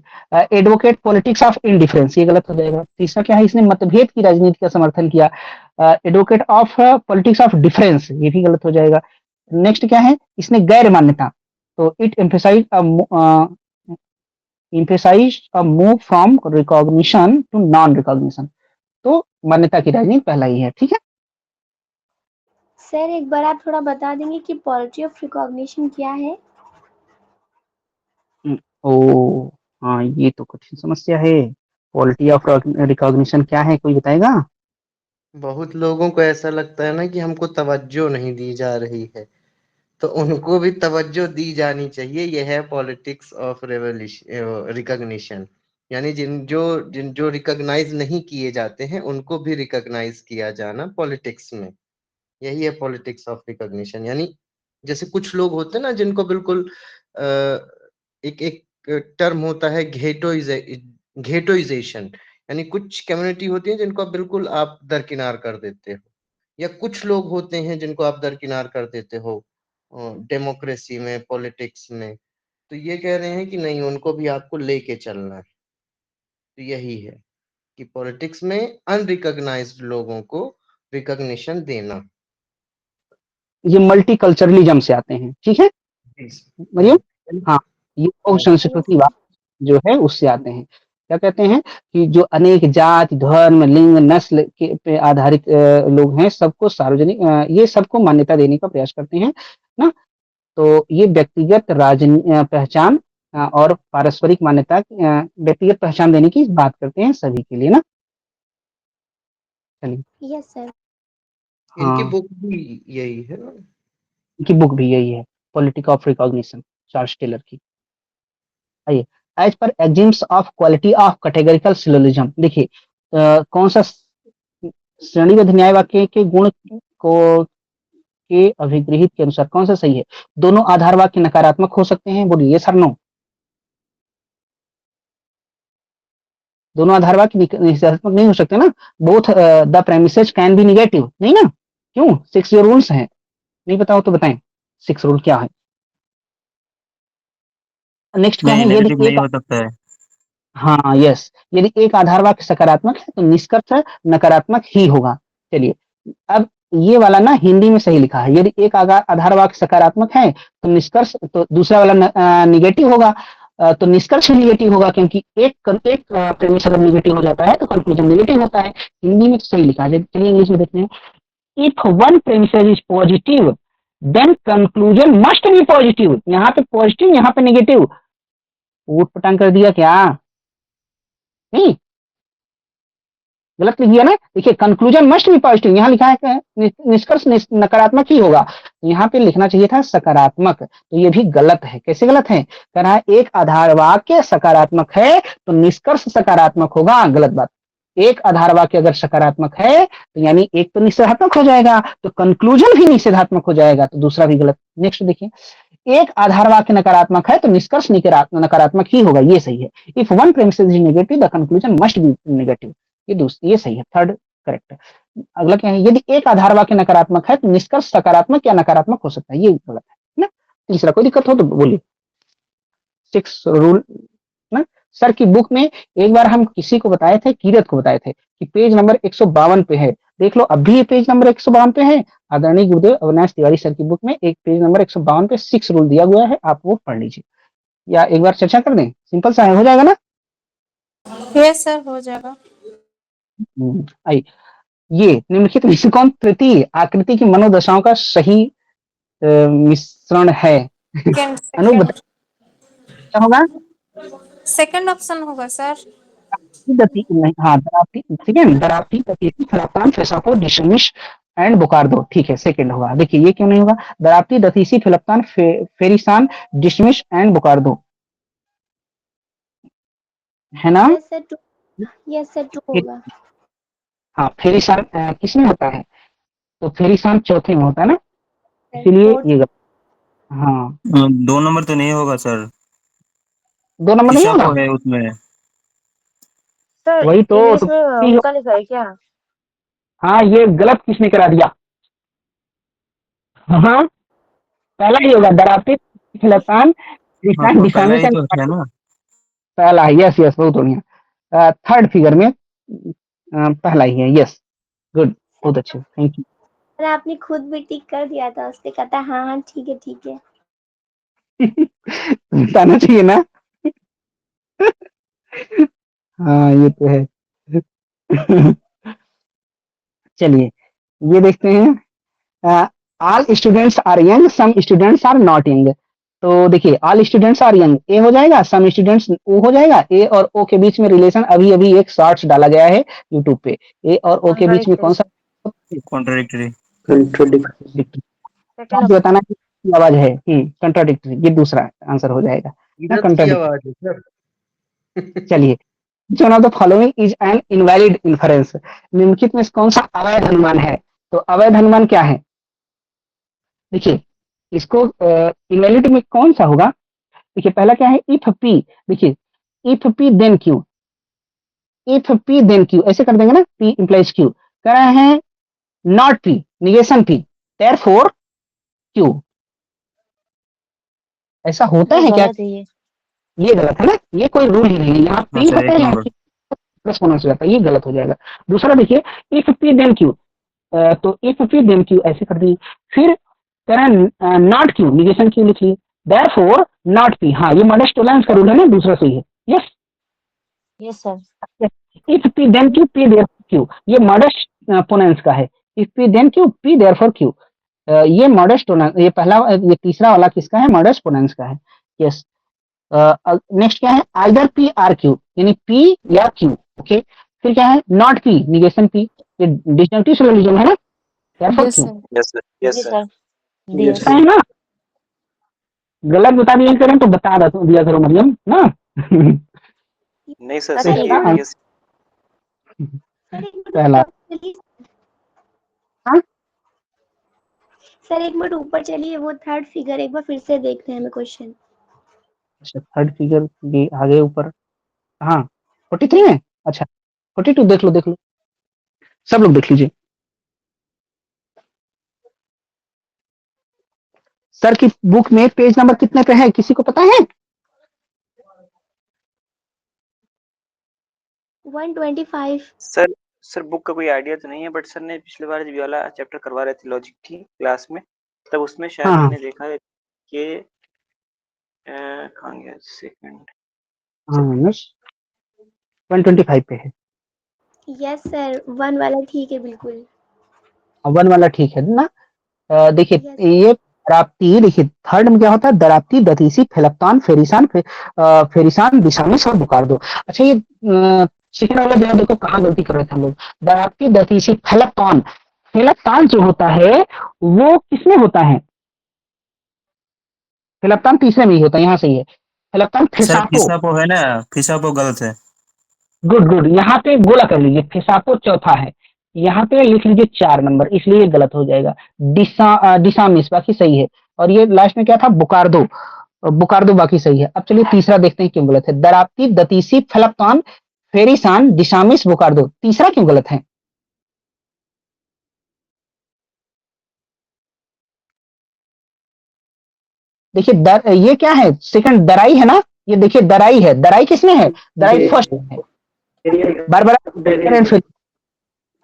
एडवोकेट पॉलिटिक्स ऑफ इनडिफरेंस, ये गलत हो जाएगा। तीसरा क्या है, इसने मतभेद की राजनीति का समर्थन किया, advocate of politics of difference, ये भी गलत हो जाएगा। नेक्स्ट क्या है, इसने गैर मान्यता, तो it emphasize a move from recognition to non recognition. तो मान्यता की राजनीति पहला ही है, ठीक है। सर एक बार आप थोड़ा बता देंगे कि पॉलिटी ऑफ रिकॉग्निशन क्या है? ओ हाँ, ये तो कठिन समस्या है। पॉलिटी ऑफ रिकॉग्निशन क्या है, कोई बताएगा। बहुत लोगों को ऐसा लगता है ना कि हमको तवज्जो नहीं दी जा रही है, तो उनको भी तवज्जो दी जानी चाहिए। यह है पॉलिटिक्स ऑफ रेवोल्यूशन रिकॉग्निशन, यानी जिन जो रिकॉग्नाइज नहीं किए जाते हैं उनको भी रिकॉग्नाइज किया जाना पॉलिटिक्स में, यही है पॉलिटिक्स ऑफ रिकॉग्निशन। यानी जैसे कुछ लोग होते हैं ना जिनको बिल्कुल एक एक टर्म होता है घेटोइजेशन, यानी कुछ कम्युनिटी होती है जिनको बिल्कुल आप दरकिनार कर देते हो, या कुछ लोग होते हैं जिनको आप दरकिनार कर देते हो डेमोक्रेसी में, पॉलिटिक्स में। तो ये कह रहे हैं कि नहीं, उनको भी आपको लेके चलना है। तो यही है कि पॉलिटिक्स में अनरिकॉग्नाइज्ड लोगों को रिकॉग्निशन देना। ये मल्टीकल्चरलिज्म से आते हैं, ठीक है मरियम। हाँ, ये बहु यस संस्कृतिवाद जो है उससे आते हैं। क्या कहते हैं कि जो अनेक जाति, धर्म, लिंग, नस्ल के पे आधारित लोग हैं, सबको सार्वजनिक, ये सबको मान्यता देने का प्रयास करते हैं ना। तो ये व्यक्तिगत पहचान और पारस्परिक मान्यता, व्यक्तिगत पहचान देने की बात करते हैं सभी के लिए ना। चलिए, यस सर। इनकी हाँ, बुक भी यही है ना। इनकी बुक भी यही है, politic of recognition, Charles Taylor की। आइए, as per axioms of quality of categorical syllogism, देखिए कौन सा श्रेणीबद्ध न्याय वाक्य के गुण को के अभिग्रहित के अनुसार कौन सा सही है। दोनों आधार वाक्य नकारात्मक हो सकते हैं, बोलिए सर नो। दोनों आधार वाक्य निषेधात्मक नहीं हो सकते ना। Both the premises can be negative, नहीं ना, क्यों, 6 योर रूल्स हैं, नहीं बताओ तो बताएं 6 रूल क्या है। नेक्स्ट क्या नहीं, है, यदि नेगेटिव नहीं एक, हो सकता है। हाँ यस, यदि एक आधार वाक्य सकारात्मक है तो निष्कर्ष नकारात्मक ही होगा। चलिए, अब ये वाला ना हिंदी में सही लिखा है, यदि एक आधार वाक्य सकारात्मक है तो निष्कर्ष, तो दूसरा वाला निगेटिव होगा, तो निष्कर्ष निगेटिव होगा, क्योंकि एक प्रेमिस अगर निगेटिव हो जाता है तो कंक्लूजन निगेटिव होता है। हिंदी में तो सही लिखा है, चलिए इंग्लिश में देखते हैं। If one premise is positive then conclusion must be positive. यहाँ पे पॉजिटिव, यहाँ पे निगेटिव, ऊट पटांग कर दिया क्या, नहीं, गलत लिख दिया ना। देखिए कंक्लूजन मस्ट बी पॉजिटिव, यहाँ लिखा है कि निष्कर्ष नकारात्मक ही होगा, यहाँ पे लिखना चाहिए था सकारात्मक, तो ये भी गलत है। कैसे गलत है, कह रहा है एक आधार वाक्य सकारात्मक है तो निष्कर्ष सकारात्मक होगा, गलत बात। एक आधार वाक्य अगर सकारात्मक है तो यानी एक तो निषेधात्मक हो जाएगा, तो कंक्लूजन भी निषेधात्मक हो जाएगा, तो दूसरा भी गलत। नेक्स्ट देखिए, एक आधार वाक्य नकारात्मक है तो निष्कर्ष नकारात्मक ही होगा, ये सही है। If one premise is negative the conclusion must B negative, ये सही है, थर्ड करेक्ट है। अगला क्या है, यदि एक आधार वाक्य नकारात्मक है तो निष्कर्ष सकारात्मक या नकारात्मक हो सकता है, ये गलत है ना। तीसरा कोई दिक्कत हो तो बोलिए। 6 रूल ना, सर की बुक में एक बार हम किसी को बताए थे, कीरत को बताए थे कि पेज नंबर 152 पे है। देख लो अभी ये पेज नंबर 152 पे है। आदरणीय गुरुदेव अविनाश तिवारी सर की बुक में एक पेज नंबर 152 पे 6 रूल दिया हुआ है, आप वो पढ़ लीजिए। या एक बार चर्चा कर दें, सिंपल सा है, हो जाएगा ना। यस सर, हो जाएगा। आई ये निम्नलिखित में से कौन तृतीय आकृति की मनोदशाओं का सही मिश्रण है? सेकंड अनूप बता, सेकंड क्या होगा? सेकंड ऑप्शन होगा सर। नहीं, हाँ दराप्ती, ठीक है, दराप्ती दतीसी फिलिप्पान फेसाको डिशमिश एंड बोकार्दो, ठीक है, सेकंड होगा। देखिए ये क्यों नहीं होगा? दराप्ती दतीसी फिलिप्पान फेरिसान डिशमिश एंड बोकार्दो, है ना? Yes sir two, yes sir two होगा। हाँ फेरिसान किसमें होता है? तो फेरिसान चौथे में होता है ना, सर इसीलिए फोर्थ। ये हाँ 2 नंबर तो नहीं होगा सर, 2 नंबर नहीं खिसापो होगा। है उसमें। सर वही तो इंग्लिश में सही हो। उल्टा लिखा है क्या? हाँ ये गलत किसने करा दिया? हाँ पहला ही होगा, दराप्ती फिलिप्पान हाँ फेरिसान तो पहला डिशामिश ही एंड तो है बोकार्दो, ना। पहला है। यस यस, बहुत बढ़िया। थर्ड फिगर में पहला ही है। यस गुड, बहुत अच्छे, थैंक यू। सर आपने खुद भी टिक कर दिया था, उसने कहा था हाँ हाँ ठीक है ठीक है। बताना चाहिए ना। हाँ ये तो है। चलिए ये देखते हैं। All students are young, some students are not young. तो देखिए all students are young A हो जाएगा, सम स्टूडेंट्स ओ हो जाएगा। ए और ओ के बीच में रिलेशन अभी अभी एक शॉर्ट्स डाला गया है यूट्यूब पे। ए और ओ के बीच में कौन सा? कॉन्ट्रडिक्टरी। कंट्रोडिक्टरी। सेकंड आप ऑप्शन। बताना कि आवाज है कंट्राडिक्टरी, ये दूसरा आंसर हो जाएगा ना, कीरत की कंट्राडिक्टरी। आवाज है सर। चलिए which one of the following is an invalid inference? निम्नलिखित में से कौन सा अवैध अनुमान है? तो अवैध अनुमान क्या है? देखिए इसको इनवैलिड में कौन सा होगा? देखिए पहला क्या है, इफ पी। देखिए if P then Q, if P then Q ऐसे कर देंगे ना, पी इंप्लाइज क्यू। कह रहे हैं not P negation P therefore Q. ऐसा होता ये है क्या? गलत है ये। ये गलत है ना, ये कोई रूल ही नहीं है। यहाँ हाँ पी सर, होता एक है, यहाँ नंबर। प्लस होना चाहिए जाता है, ये गलत हो जाएगा। दूसरा देखिए इफ पी देन क्यू, तो इफ पी देन क्यू ऐसे कर दी। फिर कह रहे हैं नॉट क्यू निगेशन क्यू लिख लिए, देयरफॉर नॉट पी। हाँ ये मॉडस्ट टोलेरेंस का रूल है ना, दूसरा सही है। Yes yes sir. If P then Q P there Q, ये मॉडस्ट पोनेंस का है। If P then Q P therefore Q, ये मॉडस्ट पोनेंस, ये पहला ये तीसरा वाला किसका है? मॉडस्ट पोनेंस का है। यस नेक्स्ट क्या है, आइदर पी आर क्यू, यानी पी या क्यू। ओके फिर क्या है, नॉट पी निगेशन पी, ये डिस्जंक्टिव सिलोजिज्म है ना, therefore yes Q. Sir. Yes sir, जी सर। यस दियस। है ना, गलत बता दिया करें तो बता दिया करो मरियम ना। नहीं सर, सर तो सही एक है इसका निगेश। सर एक मिनट पहला ऊपर चलिए। हाँ? सर एक मिनट ऊपर चलिए, वो थर्ड फिगर एक बार फिर से देखते हैं हमें क्वेश्चन। अच्छा थर्ड फिगर के आगे ऊपर, हाँ 43 में। अच्छा 42 देख लो, देख लो सब लोग देख लीजिए। सर की बुक में पेज नंबर कितने पे है, किसी को पता है? 125। सर बुक का कोई आइडिया तो नहीं है, बट सर ने पिछली बार जब ये वाला चैप्टर करवा रहे थे लॉजिक की क्लास में, तब उसमें शायद हाँ मैंने देखा है कि कहाँ गया सेकंड। हाँ 125 पे है। यस सर, वन वाला ठीक है बिल्कुल। वन वाला ठीक है ना। देखिए यस। ये दराप्ती, देखिए थर्ड में क्या होता है, दराप्ती दतीसी फेलप्तान फेरिसान फेरिसान दिशामिस और बुकार्दो। अच्छा ये सेकंड वाला जो है, देखो कहाँ गलती कर रहे थे हम लोग। दराप्ती दतीसी फेलप्तान, फेलप्तान जो होता है वो किसमें होता है? फेलप्तान तीसरे में ही होता है, यहाँ सही है। फेलप्तान सर फेसापो, खिसापो है ना, खिसापो गलत है। गुड गुड, यहाँ पे गोला कर लीजिए, फेसापो चौथा है। यहाँ पे लिख लीजिए 4 नंबर, इसलिए ये गलत हो जाएगा। डिसामिस बाकी सही है। और ये लास्ट में क्या था, बुकार्दो, बुकार्दो बाकी सही है। अब चलिए तीसरा देखते हैं क्यों गलत है। दराप्ती दतीसी फलप्तान फेरिसान डिसामिस बुकार्दो, तीसरा क्यों गलत है? देखिए ये क्या है, सेकंड दराई है ना, ये देखिए दराई है, दराई किसमें है, दराई फर्स्ट है, बारबरा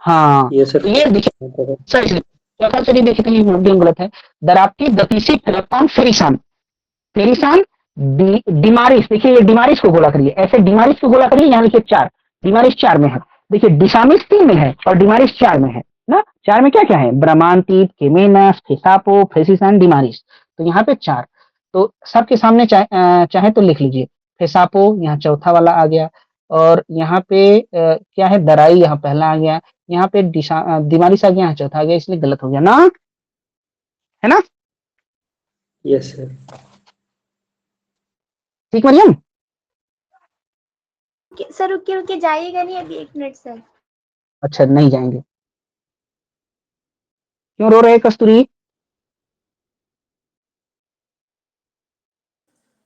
हाँ तो ये देखिए सर चौथा चलिए देखते हैं हेडिंग गलत है। दराप्ती गतिशी फिलिप्पॉन फेरिसान, फेरिसान डिमारिस, देखिए ये डिमारिस को गोला करिए, ऐसे डिमारिस को गोला करिए, यहाँ लिखिए 4, डिमारिस 4 में है, देखिए डिसामिस 3 में है और डिमारिस 4 में है ना। 4 में क्या क्या है, ब्रह्मांतीत, केमेनस, फेसापो, फेसिसान, डिमारिस, तो यहाँ पे 4, तो सबके सामने चाहे तो लिख लीजिए, फेसापो यहाँ चौथा वाला आ गया, और यहाँ पे क्या है, दराई यहाँ पहला आ गया, यहाँ पे दिमारिस आ गया, यहाँ चौथा आ गया, इसलिए गलत हो गया ना, है ना। Yes sir. ठीक मरियम। सर रुकिए रुकिए, जाइएगा नहीं अभी, 1 मिनट सर। अच्छा नहीं जाएंगे, क्यों रो रहे कस्तूरी?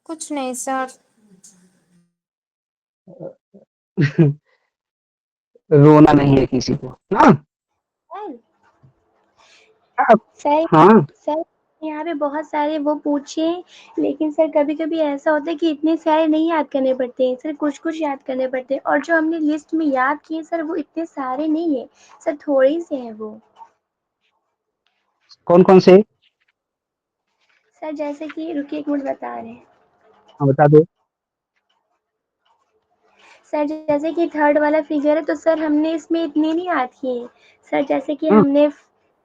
कुछ नहीं सर। रोना नहीं है किसी को ना। सर हाँ सर यहाँ पे बहुत सारे वो पूछे, लेकिन सर कभी कभी ऐसा होता है कि इतने सारे नहीं याद करने पड़ते हैं सर, कुछ कुछ याद करने पड़ते हैं, और जो हमने लिस्ट में याद किए सर वो इतने सारे नहीं है सर, थोड़े ही से हैं वो कौन कौन से? सर। जैसे कि रुकिए 1 मिनट बता रहे हैं हाँ बता दो। सर। जैसे कि थर्ड वाला फिगर है तो सर हमने इसमें इतने नहीं याद किए सर, जैसे कि हाँ हमने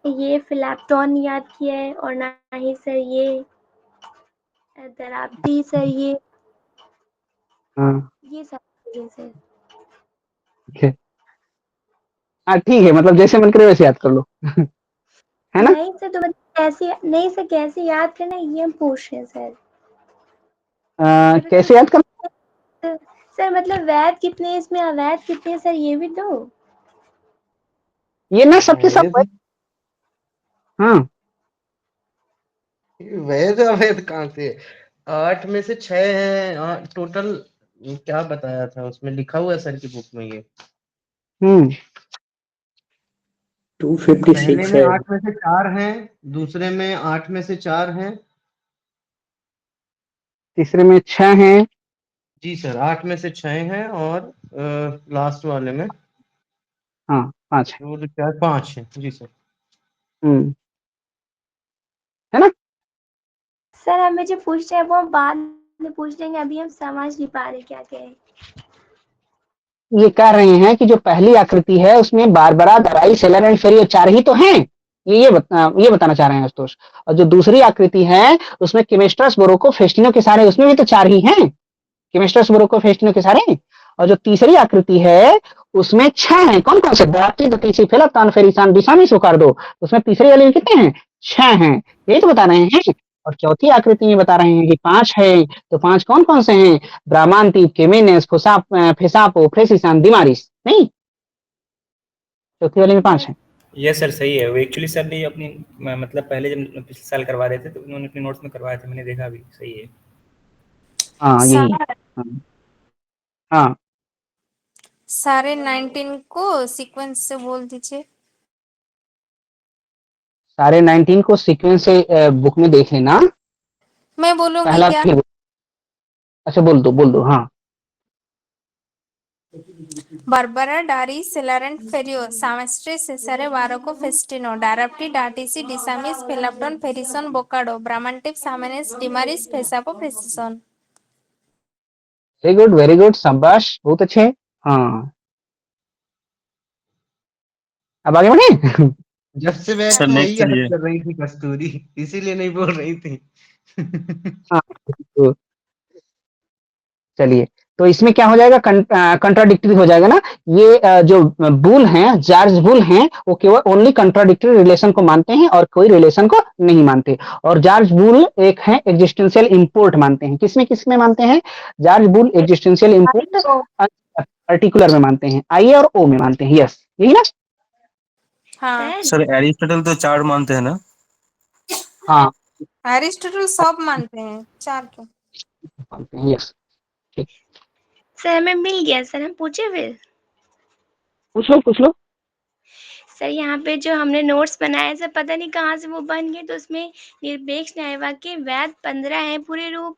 ये फिलैप्टॉन याद किया है, और ना ही सर ये दराब्ती सर, हाँ ये सब चीजें सर। ठीक है, हाँ ठीक है, मतलब जैसे मन करे वैसे याद कर लो है ना। नहीं सर, तो मतलब कैसे, नहीं सर कैसे याद करना है ये हम पूछ रहे हैं सर। कैसे याद कर? सर मतलब वैध कितने इसमें, अवैध कितने सर, ये भी तो। ये ना सबके सब वैध हाँ वैध अवैध कहाँ से? 8 में से 6 है टोटल। क्या बताया था उसमें, लिखा हुआ है सर की बुक में ये। 256 पहले में है। 8 में से 4 हैं, दूसरे में 8 में से 4 हैं। तीसरे में 6 हैं। जी सर, 8 में से 6 हैं, और लास्ट वाले में हाँ 5 है। 2 4 5 है। जी सर। है ना। सर हमें जो पूछ रहे हैं वो हम बाद में पूछ लेंगे, अभी हम समझ नहीं पा रहे क्या कहें। ये कह रहे हैं कि जो पहली आकृति है उसमें बारबरा, दराई, सेलर एंड फेरी 4 ही तो हैं, ये बताना चाह रहे हैं आशुतोष। और जो दूसरी आकृति है उसमें केमिस्ट्रस, बोरोको, फेस्टिनो के सारे, उसमें भी तो 4 ही हैं, केमिस्ट्रस, बोरोको, फेस्टिनो के सारे। और जो तीसरी आकृति है उसमें 6 हैं, कौन कौन से, दराप्ती, गतिशी, फेलप्तान, फेरिसान, बिसामिस, दो, उसमें तीसरी वाले में कितने हैं, 6 हैं, यही तो बता रहे हैं। और चौथी आकृति में बता रहे हैं कि 5 है, तो 5 कौन कौन से हैं, ब्राह्मांतीप, केमेनेस, फेसापो, फ्रेसिसान, दिमारिस, नहीं, चौथी वाले में 5 है। यस सर सही है। वो एक्चुअली सर ने अपनी मतलब पहले जब पिछले साल करवा रहे थे तो उन्होंने अपने नोट्स में करवाया था, मैंने देखा भी। सही है। हाँ यही सा- हाँ, हाँ सारे 19 को सीक्वेंस से बोल दीजिए। सारे 19 को सीक्वेंस से बुक में देख लेना। मैं बोलूंगी पहला क्या? फिर अच्छा बोल दो हाँ। Barbara, Dari, Celarent, Ferio, Samestre, Cesare, Varroco, Festino, Darapti, Datisi, Disamis, Pelapton, Ferison, Bocado, Bramantip, Samenes, Dimaris, Pesapo, Precision. Very good शाबाश, बहुत अच्छे। हाँ अब आगे बढ़े जब से बैठ सर के नेक्स्ट यही याद चलिए। कर रही थी कस्तूरी, इसीलिए नहीं बोल रही थी। हाँ तो चलिए, तो इसमें क्या हो जाएगा, कंट्राडिक्टरी हो जाएगा ना। ये जो बुल हैं, जॉर्ज बुल हैं, वो केवल ओनली कंट्राडिक्टरी रिलेशन को मानते हैं और कोई रिलेशन को नहीं मानते। और जॉर्ज बुल एक है एग्जिस्टेंशियल इंपोर्ट मानते हैं, किसमें मानते हैं, George bull existential import particular में मानते हैं, आई और ओ में मानते हैं, यस यही ना। हाँ, सर एरिस्टोटल तो 4 मानते हैं ना। हाँ एरिस्टोटल सब मानते हैं, 4 क्यों? मानते हैं, यस। सर हमें मिल गया सर, हम पूछे फिर। पूछ लो। सर यहाँ पे जो हमने नोट्स बनाए सर, पता नहीं कहाँ से वो बन गए, तो उसमें निरपेक्ष न्यायवाद के वैध 15 है पूरे रूप,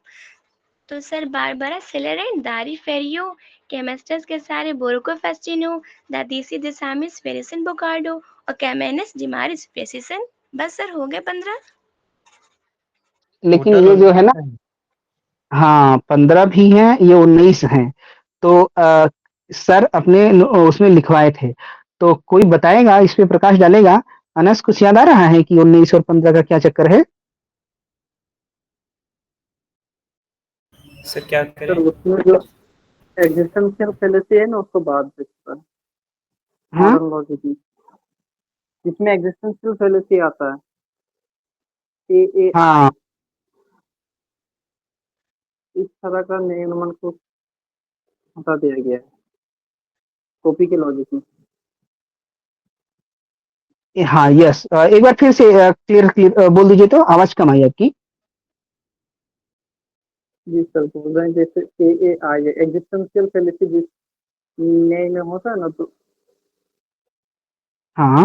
तो सर बारबरा सिलेरेंट, दारी फेरियो, केमेस्टस के सारे बोरोको फेस्टिनो, दादीसी दिसामिस फेरिसन बोकार्डो और कैमेनिस डिमारिस फेसिसन। बस सर हो गए 15। लेकिन टोटल ये जो है 19 ना, है। हाँ 15 भी हैं, ये 19 हैं। तो सर अपने उसमें लिखवाए थे, तो कोई बताएगा, इस पे प्रकाश डालेगा? अनस, कुछ याद आ रहा है कि 19 और 15 का क्या चक्कर है? सर क्या सर करें? उसमें जो एग्जिस्टेंशियल फेलिसी है ना, उसको बाद में सर, हाँ मॉडर्न लॉजिक में, जिसमें एग्जिस्टेंशियल फेलिसी आता है, ए आई, हाँ इस तरह का नियमन को हटा दिया गया है कॉपी के लॉजिक में। हाँ यस, एक बार फिर से क्लियर क्लियर बोल दीजिए, तो आवाज कम आई आपकी। जी सर, बोल रहे हैं जैसे ए आई है, एग्जिस्टेंशियल फेलिसी जिस नए में होता है ना, तो हाँ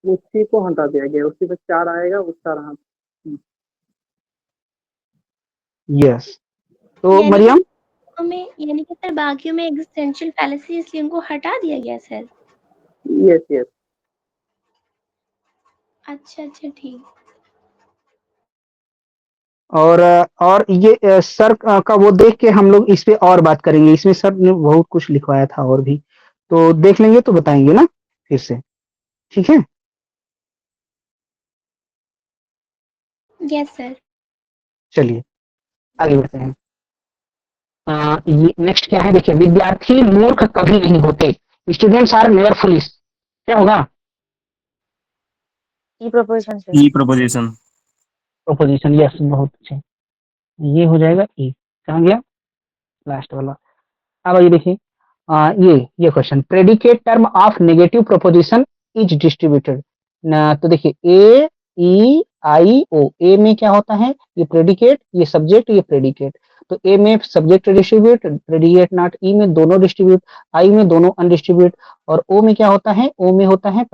उसी को हटा दिया गया, उसी पे 4 आएगा, उसका रहा। यस, तो यानी कि मरियम, यानी कि सर बाकियों में एग्जिस्टेंशियल फैलेसी, इसलिए उनको हटा दिया गया सर। Yes yes. अच्छा अच्छा ठीक। और ये सर का वो देख के हम लोग इस पे और बात करेंगे, इसमें सर ने बहुत कुछ लिखवाया था और भी, तो देख लेंगे तो बताएंगे ना फिर से, ठीक है? Yes sir. चलिए आगे बढ़ते हैं। ये नेक्स्ट क्या है, देखिए, विद्यार्थी मूर्ख कभी नहीं होते, स्टूडेंट्स आर नेवर फुलिश। क्या होगा? ई प्रोपोजिशन से। ई प्रपोजिशन। प्रोपोजिशन, यस, बहुत अच्छे। ये हो जाएगा ई। कहाँ गया लास्ट वाला? अब ये देखिए, ये question, predicate term of negative proposition is distributed ना, तो देखिए ए ई आई ओ, ए में क्या होता है? ये प्रेडिकेट, ये सब्जेक्ट, ये प्रेडिकेट। तो ए में सब्जेक्ट डिस्ट्रीब्यूट, प्रेडिकेट नॉट, ई में दोनों डिस्ट्रीब्यूट, आई में दोनों अनडिस्ट्रीब्यूट, और ओ में क्या होता है? ओ में होता है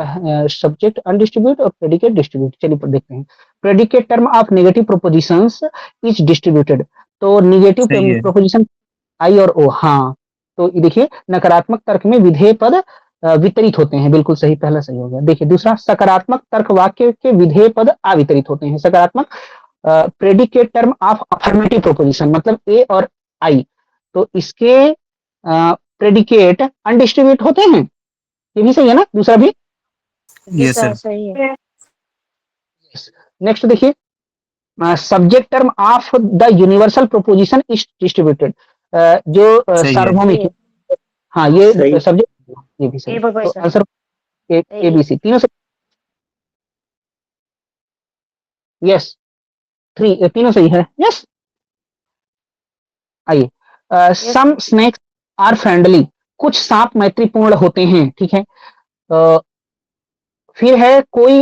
सब्जेक्ट अनडिस्ट्रीब्यूट और प्रेडिकेट डिस्ट्रीब्यूट। चलिए पर देखते हैं, predicate term of negative propositions is distributed, तो नेगेटिव सही है। प्रोपोजिशन आई और ओ, हाँ। तो ये देखिए, नकारात्मक तर्क में विधेय पद वितरित होते हैं, बिल्कुल सही, पहला सही हो गया। देखिए दूसरा, सकारात्मक तर्क वाक्य के विधेय पद अवितरित होते हैं। सकारात्मक predicate term of affirmative proposition, मतलब ए और आई, तो इसके प्रेडिकेट अनडिस्ट्रीब्यूट होते हैं। ये भी सही है ना, दूसरा भी? जी यस सर सर। सही है। नेक्स्ट देखिए, subject term of the universal proposition is distributed, जो सही है। सार्वभौमिक, हाँ ये सही। सब्जेक्ट, ये भी सही ए है। तो proposition. Answer A B C तीनों से, यस, तीनों सही है, यस। आइए, सम स्नेक्स आर फ्रेंडली, कुछ सांप मैत्रीपूर्ण होते हैं, ठीक है। फिर है कोई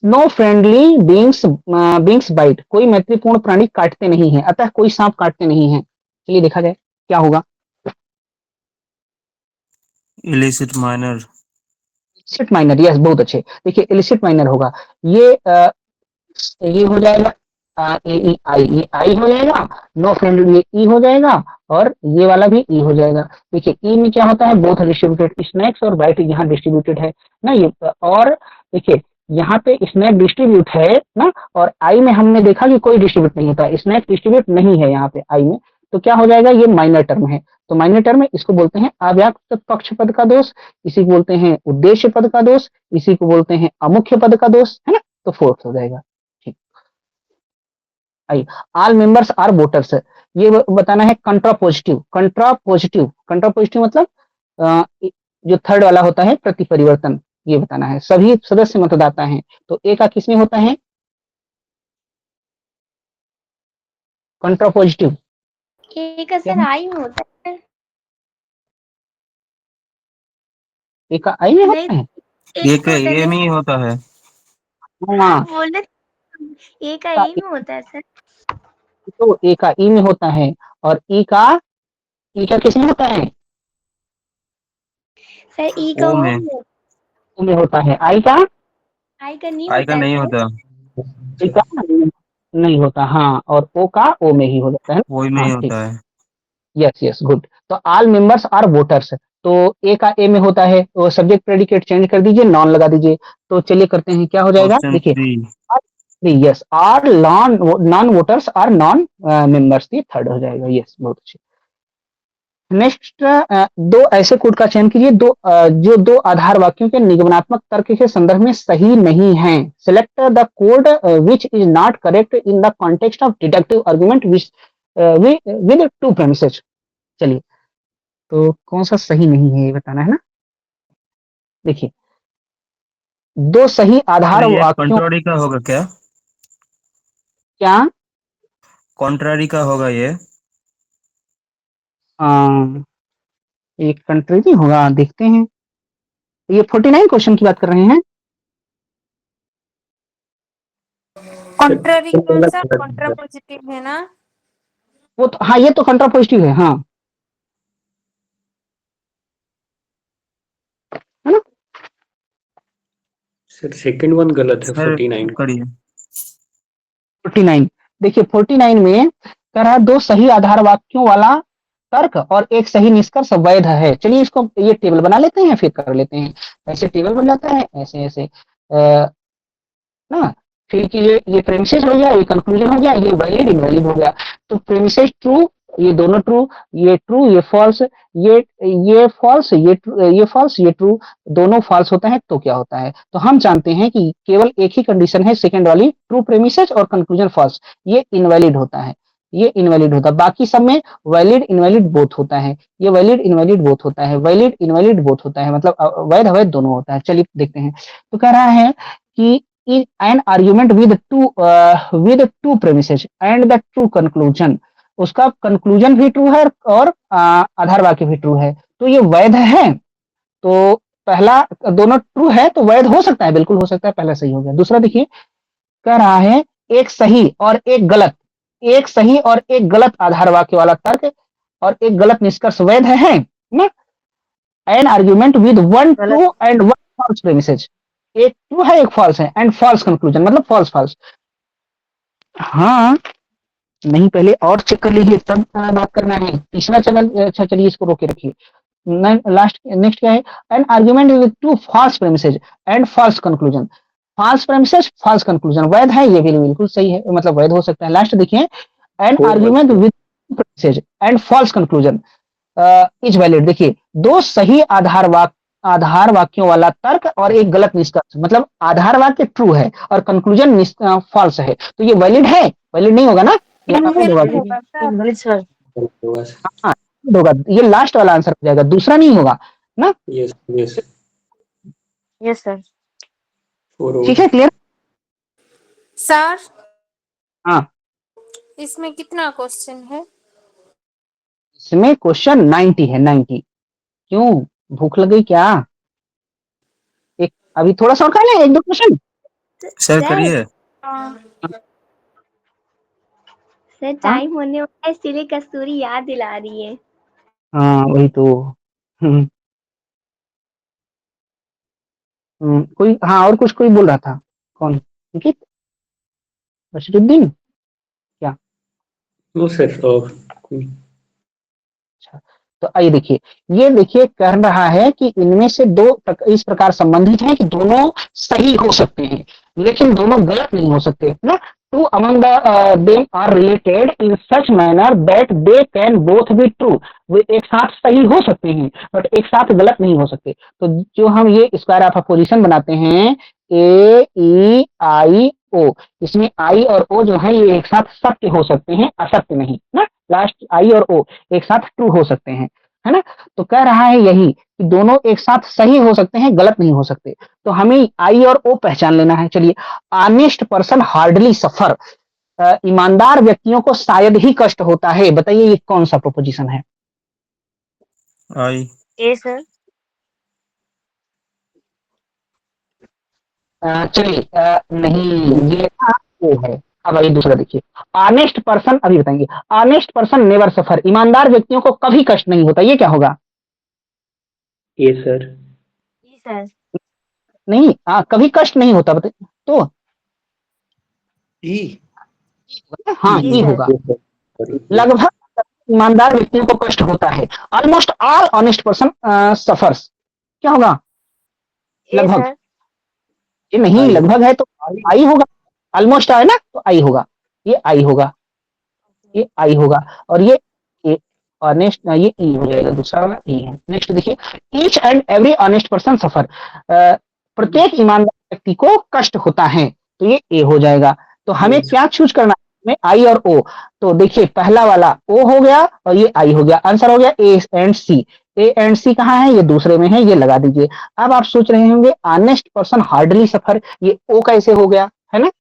no friendly beings beings bite, कोई मैत्रीपूर्ण प्राणी काटते नहीं है, अतः कोई सांप काटते नहीं है। चलिए देखा जाए क्या होगा। Illicit minor. Illicit minor, yes, बहुत अच्छे। देखिए इलिसिट माइनर होगा, ये हो जाएगा ए ई आई, ये आई हो जाएगा, नो फ्रेंड ये ई हो जाएगा, और ये वाला भी ई हो जाएगा। देखिए ई में क्या होता है? बोथ डिस्ट्रीब्यूटेड, स्नैक्स और बाइट यहाँ डिस्ट्रीब्यूटेड है ना, ये। और देखिए यहाँ पे स्नैक डिस्ट्रीब्यूट है ना, और आई में हमने देखा कि कोई डिस्ट्रीब्यूट नहीं होता, स्नैक डिस्ट्रीब्यूट नहीं है यहाँ पे आई में, तो क्या हो जाएगा? ये माइनर टर्म है। तो माइनर टर्म है, इसको बोलते हैं अव्याक्त पक्ष पद का दोष, इसी को बोलते हैं उद्देश्य पद का दोष, इसी को बोलते हैं अमुख्य पद का दोष, है ना। तो फोर्थ हो जाएगा। आई, ऑल मेंबर्स आर वोटर्स, ये बताना है कंट्रा पॉजिटिव। कंट्रा पॉजिटिव, कंट्रा पॉजिटिव मतलब जो थर्ड वाला होता है प्रति परिवर्तन, ये बताना है। सभी सदस्य मतदाता हैं, तो ए का किसमें होता है? कंट्रा पॉजिटिव ए का क्या सर है? आई में होता है। ए का आई में नहीं, होता है? एक होता ए नहीं। में ही होता है। हाँ, बोले ए का का ए में होता है सर। तो ए का ई में होता है, और ई का किसमें होता है? सर ई का ओ ओ में। में होता ई में होता है। आई का है, आई का नहीं आई होता का है नहीं सर। होता। ई का नहीं होता, हाँ, और ओ का ओ में ही हो जाता है वही ना। में ही हाँ ठीक, होता है। Yes yes good. तो ऑल मेंबर्स आर वोटर्स, तो ए का ए में होता है, तो सब्जेक्ट प्रेडिकेट चेंज कर दीजिए, नॉन लगा दीजिए। तो चलिए करते हैं, क्या हो जाएगा ऑप्शन देखिए, 3। Yes are non voters are non members, ये थर्ड हो जाएगा, यस बहुत अच्छे। नेक्स्ट, दो ऐसे कोड का चयन कीजिए जो दो आधार वाक्यों के निगमनात्मक तर्क के संदर्भ में सही नहीं है। Select the code which is not correct in the context of deductive argument with two premises. चलिए, तो कौन सा सही नहीं है ये बताना है ना। देखिए, दो सही सर आधार ये वाक्यों, कंट्रारी का होगा क्या? क्या कॉन्ट्रारी का होगा ये? एक कंट्री नहीं होगा, देखते हैं। ये 49 क्वेश्चन की बात कर रहे हैं। कॉन्ट्ररी कौन सा? गलत कॉन्ट्रा है। पॉजिटिव है ना? वो तो, हाँ ये तो कंट्रा पॉजिटिव है, हाँ, है ना। सर सेकंड वन गलत है, सर 49। करिए। 49, देखिए 49 में कह रहा है दो सही आधार वाक्यों वाला तर्क और एक सही निष्कर्ष वैध है। चलिए इसको ये टेबल बना लेते हैं, फिर कर लेते हैं। ऐसे टेबल बन जाता है, ऐसे ऐसे ना। फिर कि ये प्रेमिसेस हो गया, ये कंक्लूजन हो गया, ये वैलिड इनवैलिड हो गया। तो प्रेमिसेस ट्रू, ये दोनों ट्रू, ये फॉल्स, ये फॉल्स, ये फॉल्स, ये ट्रू, दोनों फॉल्स होता है, तो क्या होता है? तो हम जानते हैं कि केवल एक ही कंडीशन है, सेकंड वाली, ट्रू प्रेमिसेस और कंक्लूजन फॉल्स, ये इनवैलिड होता है, ये इनवैलिड होता है। बाकी सब में वैलिड इनवैलिड बोथ होता है, ये वैलिड इनवैलिड बोथ होता है, वैलिड इनवैलिड बोथ होता है, मतलब वैध अवैध दोनों होता है। चलिए देखते हैं। तो कह रहा है कि in an argument with two premises and the true conclusion, उसका कंक्लूजन भी ट्रू है और आधार वाक्य भी ट्रू है, तो ये वैध है। तो पहला दोनों ट्रू है तो वैध हो सकता है, बिल्कुल हो सकता है, पहला सही हो गया। दूसरा देखिए, कह रहा है एक सही और एक गलत, एक सही और एक गलत आधार वाक्य वाला तर्क और एक गलत निष्कर्ष वैध है ना। An argument with one true and one false premises, एक ट्रू है एक फॉल्स है, एंड फॉल्स कंक्लूजन मतलब फॉल्स फॉल्स। हाँ, नहीं पहले और चेक कर लीजिए तब बात करना है। तीसरा चैनल, अच्छा चलिए इसको रोके रखिए। लास्ट नेक्स्ट क्या है? An argument with two false premises and false conclusion, false premises false conclusion वैध है, ये भी बिल्कुल सही है, मतलब वैध हो सकता है। लास्ट देखिए, an argument with premises and false conclusion is valid. देखिए, दो सही आधार वाक्यों वाला तर्क और एक गलत निष्कर्ष, मतलब आधार वाक्य ट्रू है और कंक्लूजन फॉल्स है, तो ये वैलिड है, वैलिड नहीं होगा ना, ये अवैध होगा। सर हाँ, होगा, ये लास्ट वाला आंसर हो जाएगा, दूसरा नहीं होगा ना। Yes yes yes sir. ठीक है, क्लियर। सर हाँ, इसमें कितना क्वेश्चन है? इसमें क्वेश्चन 90 है, 90। क्यों, भूख लग गई क्या? एक अभी थोड़ा सा और कर लें, एक दो क्वेश्चन। सर करिए। सर टाइम होने वाला है, इसीलिए कस्तूरी याद दिला रही है। हाँ वही तो। हम्म, कोई, हाँ और कुछ कोई बोल रहा था, कौन? अंकित, बशरुद्दीन, क्या? No sir. अच्छा, तो आइए देखिए, ये देखिए कह रहा है कि इनमें से दो इस प्रकार संबंधित हैं कि दोनों सही हो सकते हैं लेकिन दोनों गलत नहीं हो सकते ना। Two among them are related in such manner that they can both be true, वे एक साथ सही हो सकते हैं बट एक साथ गलत नहीं हो सकते। तो जो हम ये स्क्वायर ऑफ अपोजिशन बनाते हैं, ए ई आई ओ, इसमें आई और ओ जो है ये एक साथ सत्य हो सकते हैं, असत्य नहीं ना। लास्ट आई और ओ एक साथ ट्रू हो सकते हैं, है ना। तो कह रहा है यही कि दोनों एक साथ सही हो सकते हैं, गलत नहीं हो सकते। तो हमें आई और ओ पहचान लेना है। चलिए, ऑनेस्ट पर्सन हार्डली सफर, ईमानदार व्यक्तियों को शायद ही कष्ट होता है, बताइए ये कौन सा प्रोपोजिशन है? आई। ए सर। चलिए, नहीं ये ओ है। अब आइए दूसरा देखिए, ऑनेस्ट पर्सन, अभी बताएंगे। ऑनेस्ट पर्सन नेवर सफर, ईमानदार व्यक्तियों को कभी कष्ट नहीं होता, ये क्या होगा? ए सर। ई सर। नहीं, कभी कष्ट नहीं होता, बताइए तो। ई हाँ ई होगा। लगभग ईमानदार व्यक्तियों को कष्ट होता है। Almost all honest person suffers. क्या होगा? लगभग। ये नहीं लगभग है तो आई होगा। ऑलमोस्ट है ना तो आई होगा। ये आई होगा, ये आई होगा। और ये ऑनेस्ट, ये ई हो जाएगा, दूसरा वाला ई है। नेक्स्ट देखिए, each and every honest person suffer. प्रत्येक ईमानदार व्यक्ति को कष्ट होता है, तो ये ए हो जाएगा। तो हमें क्या चूज करना है? आई और ओ। तो देखिए पहला वाला ओ हो गया और ये आई हो गया। आंसर हो गया A and C. A and सी कहाँ है? ये दूसरे में है, ये लगा दीजिए। अब आप सोच रहे होंगे ऑनेस्ट पर्सन हार्डली सफर, ये ओ कैसे हो गया, है ना?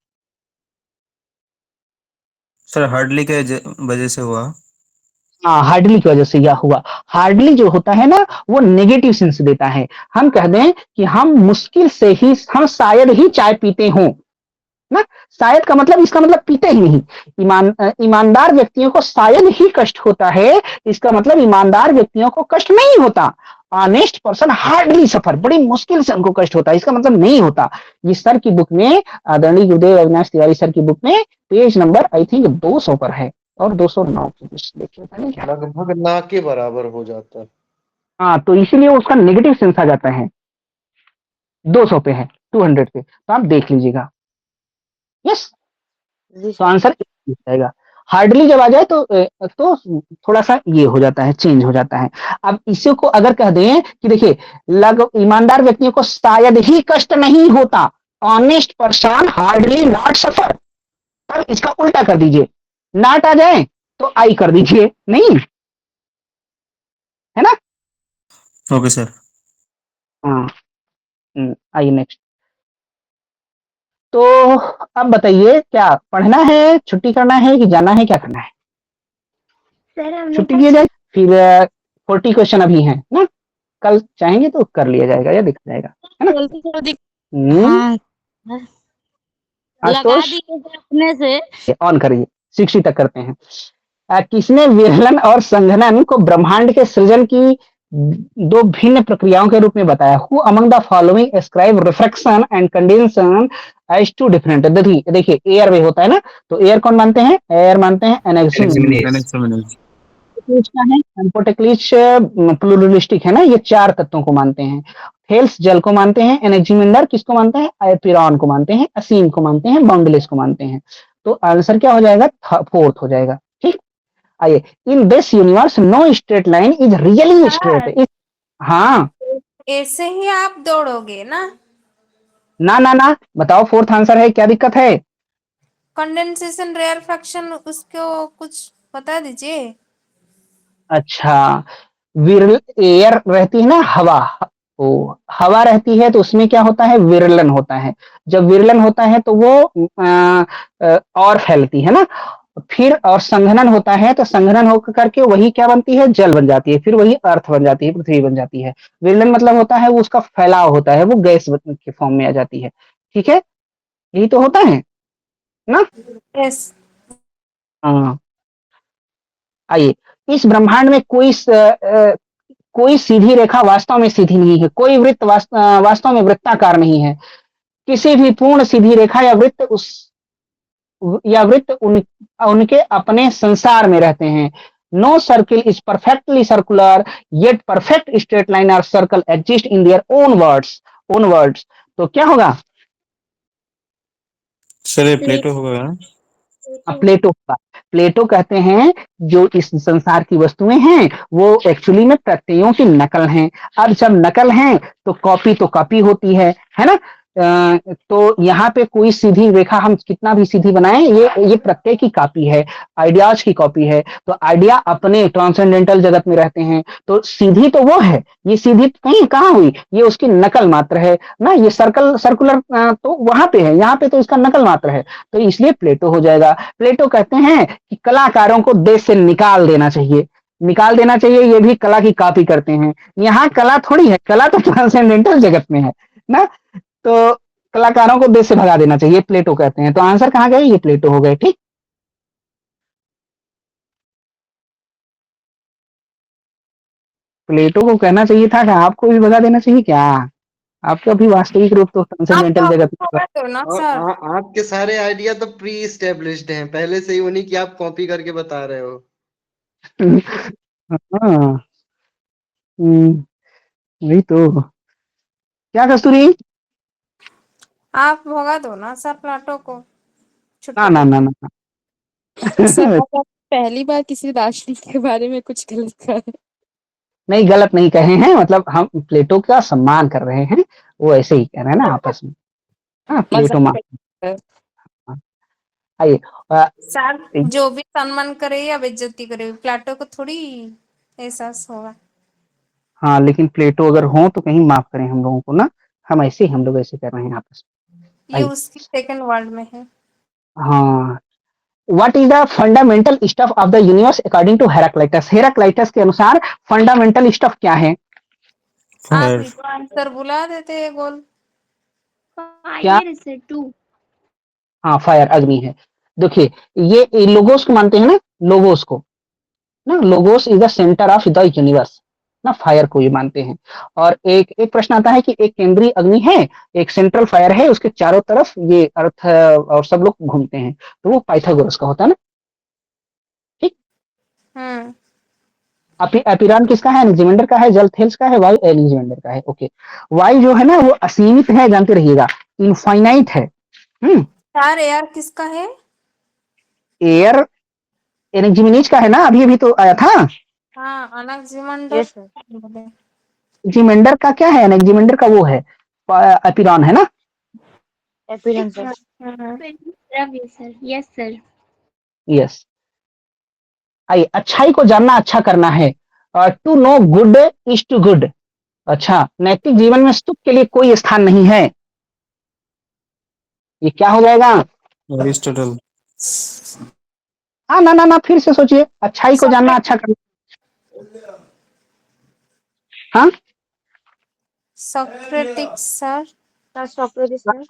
सर हार्डली के वजह से हुआ। हाँ, हार्डली की वजह से यह हुआ। हार्डली जो होता है ना वो नेगेटिव सेंस देता है। हम कह दें कि हम मुश्किल से ही, हम शायद ही चाय पीते हों ना। शायद का मतलब, इसका मतलब पीते ही नहीं। ईमानदार व्यक्तियों को शायद ही कष्ट होता है, इसका मतलब ईमानदार व्यक्तियों को कष्ट नहीं होता। ऑनेस्ट पर्सन हार्डली सफर, बड़ी मुश्किल से उनको कष्ट होता है, इसका मतलब नहीं होता। ये सर की बुक में, आदरणीय गुरुदेव अविनाश तिवारी सर की बुक में पेज नंबर आई थिंक 200 पर है और 209 की देखिए। लगभग ना के बराबर हो जाता है। हाँ, तो इसीलिए उसका नेगेटिव सेंस आ जाता है। 200 पे है, 200 पे, तो आप देख लीजिएगा। यस, तो आंसर जाएगा। हार्डली जब आ जाए तो थोड़ा सा ये हो जाता है, चेंज हो जाता है। अब इसी को अगर कह दें कि देखिए ईमानदार व्यक्तियों को शायद ही कष्ट नहीं होता, honest person hardly not suffer, तब इसका उल्टा कर दीजिए। नॉट आ जाए तो आई कर दीजिए, नहीं है ना? Okay sir. हाँ, आइए नेक्स्ट। तो अब बताइए, क्या पढ़ना है, छुट्टी करना है कि जाना है, क्या करना है? सर हमने छुट्टी किया जाए, फिर 40 क्वेश्चन अभी हैं ना, कल चाहेंगे तो कर लिया जाएगा या देखा जाएगा, है ना? जल्दी जल्दी। हम्म, हाँ, लगा आशुतोष दिए थे अपने से। ऑन करिए, 60 तक करते हैं। किसने विरलन और संघनन को ब्रह्मांड के सृजन की दो भिन्न प्रक्रियाओं के रूप में बताया? Who among the following ascribe refraction and condensation as to different. देखिए एयर वे होता है ना, तो एयर कौन मानते हैं? एयर मानते हैं एनेक्सिमेनिस। का है एम्फोटेक्लिच, प्लूरलिस्टिक है ना, ये 4 तत्वों को मानते हैं। हेल्स जल को मानते हैं, एनेक्सिमेंडर किसको मानते हैं? एपिरॉन को मानते हैं, असीन को मानते हैं, बाउंडलेस को मानते हैं। तो आंसर क्या हो जाएगा? 4th हो जाएगा। ठीक, आइए। In this universe no straight line is really straight. हाँ, ऐसे ही आप दौड़ोगे ना? ना ना ना, बताओ 4th आंसर है, क्या दिक्कत है? कंडेंसेशन, रेयर फ्रैक्शन, उसको कुछ बता दीजिए। अच्छा, विरल एयर रहती है ना, हवा, ओ हवा रहती है तो उसमें क्या होता है? विरलन होता है। जब विरलन होता है तो वो और फैलती है ना। फिर और संघनन होता है तो संघनन होकर करके वही क्या बनती है? जल बन जाती है, फिर वही अर्थ बन जाती है, पृथ्वी बन जाती है। विरलन मतलब होता है वो उसका फैलाव होता है, वो गैस के फॉर्म में आ जाती है। ठीक है, यही तो होता है ना। यस। हाँ, आइए। इस ब्रह्मांड में कोई सीधी रेखा वास्तव में सीधी नहीं है, कोई वृत्त वास्तव में वृत्ताकार नहीं है। किसी भी पूर्ण सीधी रेखा या वृत्त उनके अपने संसार में रहते हैं। No circle is perfectly circular, yet perfect straight line और circle exist in their own words. तो क्या होगा? सर ये प्लेटो होगा ना? प्लेटो का। प्लेटो कहते हैं जो इस संसार की वस्तुएं हैं वो एक्चुअली में प्रत्ययों की नकल हैं। अब जब नकल है तो कॉपी होती है ना। तो यहाँ पे कोई सीधी रेखा हम कितना भी सीधी बनाएं, ये प्रत्यय की कॉपी है, आइडियाज की कॉपी है। तो आइडिया अपने ट्रांसेंडेंटल जगत में रहते हैं, तो सीधी तो वो है, ये सीधी कहीं कहाँ हुई? ये उसकी नकल मात्र है ना। ये सर्कुलर तो वहां पे है, यहाँ पे तो इसका नकल मात्र है, तो इसलिए प्लेटो हो जाएगा। प्लेटो कहते हैं कि कलाकारों को देश से निकाल देना चाहिए, ये भी कला की कॉपी करते हैं। यहाँ कला थोड़ी है, कला तो ट्रांसेंडेंटल जगत में है ना। तो कलाकारों को देश से भगा देना चाहिए, प्लेटो कहते हैं। तो आंसर कहाँ गए? ये प्लेटो हो गए। ठीक, प्लेटो को कहना चाहिए था कि आपको भी भगा देना चाहिए क्या? आपका भी वास्तविक रूप तो ट्रांसेंडेंटल जगत में होगा तो ना और सर। आपके सारे आइडिया तो प्री एस्टेब्लिश्ड हैं, पहले से ही उन्हीं की आप कॉपी करके बता रहे हो। हाँ। वही तो। क्या कस्तूरी? आप भगा दो ना सर प्लाटो को, ना छुट्टी ना दे ना दो। ना सर आप पहली बार किसी दार्शनिक के बारे में कुछ गलत कर नहीं, गलत नहीं कहे हैं, मतलब हम प्लेटो का सम्मान कर रहे हैं, वो ऐसे ही कह रहे हैं ना आपस में। हाँ, प्लेटो मजाक मा कर हाँ, आइए। सर जो भी सम्मान करे या बेइज्जती करे, प्लाटो को थोड़ी एहसास होगा। हाँ, लेकिन प्लेटो अगर हो तो कहीं माफ करें हम लोगों को ना, हम ऐसे ही हम लोग ऐसे कर रहे हैं आपस में। ये आइए। उसकी सेकंड वर्ल्ड में है। हाँ, what is the fundamental stuff of the universe according to Heraclitus? Heraclitus के अनुसार फंडामेंटल स्टफ क्या है? आप फायर। ही तो आंसर बुला देते हैं गोल। क्या? Fire is two. हाँ, फायर, अग्नि है। देखिए, ये लोगोस को मानते हैं ना, लोगोस को ना, logos is the centre of the universe ना, फायर को ये मानते हैं। और एक एक प्रश्न आता है कि एक केंद्रीय अग्नि है, एक सेंट्रल फायर है, उसके चारों तरफ ये अर्थ और सब लोग घूमते हैं, तो वो पाइथागोरस का होता है ना। ठीक। हम्म। एपिरॉन किसका है? एनर्जीमेंडर का है। जल थेल्स का है। वायु एनर्जीमेंडर का है। ओके। वायु जो है ना वो असीमित है, जानते रहिएगा, इनफाइनाइट है। सर एयर किसका है? एयर एनर्जीमिनीज का है ना, अभी अभी तो आया था। हाँ, अनक्जिमंडर। एनर्जीमेंडर का क्या है? एनर्जीमेंडर का वो है, एपिरॉन है ना। Apeiron sir. Sir yes sir. Yes. आइए, अच्छाई को जानना अच्छा करना है। To know good is to good. अच्छा, नैतिक जीवन में सुख के लिए कोई स्थान नहीं है। ये क्या हो जाएगा? एरिस्टोटल। हाँ, ना ना ना, फिर से सोचिए। अच्छाई को जानना अच्छा करना। हाँ सोक्रेटिक सर। Socrates sir.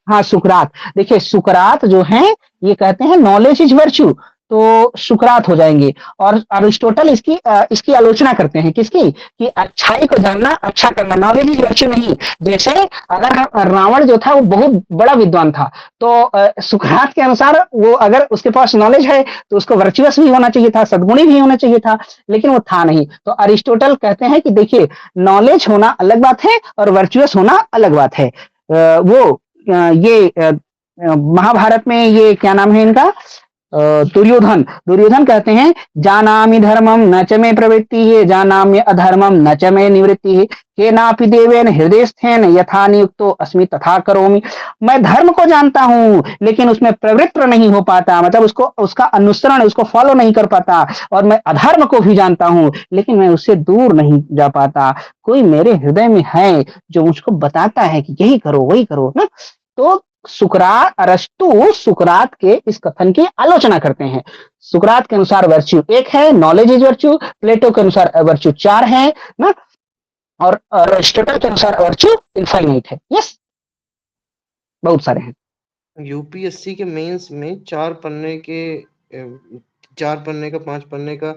हाँ, सुकरात। देखिए, सुकरात जो है ये कहते हैं नॉलेज इज वर्च्यू, तो सुकरात हो जाएंगे। और अरिस्टोटल इसकी आलोचना करते हैं, किसकी? कि अच्छाई को जानना अच्छा करना, नॉलेज इज वर्च्यू नहीं। जैसे अगर रावण जो था वो बहुत बड़ा विद्वान था, तो सुकरात के अनुसार वो अगर उसके पास नॉलेज है तो उसको वर्चुअस भी होना चाहिए था, सद्गुणी भी होना चाहिए था, लेकिन वो था नहीं। तो अरिस्टोटल कहते हैं कि देखिए, नॉलेज होना अलग बात है और वर्चुअस होना अलग बात है। ये महाभारत में ये क्या नाम है इनका? दुर्योधन। दुर्योधन कहते हैं, जानामि धर्मम न च मे प्रवृत्ति है, जानामि अधर्मम न च मे निवृत्ति है, केनापि देवेन हृदय स्थेन यथा नियुक्तो अस्मि तथा करोमि। मैं धर्म को जानता हूँ लेकिन उसमें प्रवृत्त नहीं हो पाता, मतलब उसको उसका अनुसरण, उसको फॉलो नहीं कर पाता। और मैं अधर्म को भी जानता हूँ लेकिन मैं उससे दूर नहीं जा पाता। कोई मेरे हृदय में है जो मुझको बताता है कि यही करो वही करो ना। तो अरस्तु सुकरात के इस कथन की आलोचना करते हैं। सुकरात के अनुसार वर्च्यू एक है, नॉलेज इज वर्च्यू। प्लेटो के अनुसार वर्च्यू 4 है ना, और अरिस्टोटल के अनुसार वर्च्यू इनफाइनाइट है। यस, बहुत सारे हैं। यूपीएससी के मेंस में 4 पन्ने का 5 पन्ने का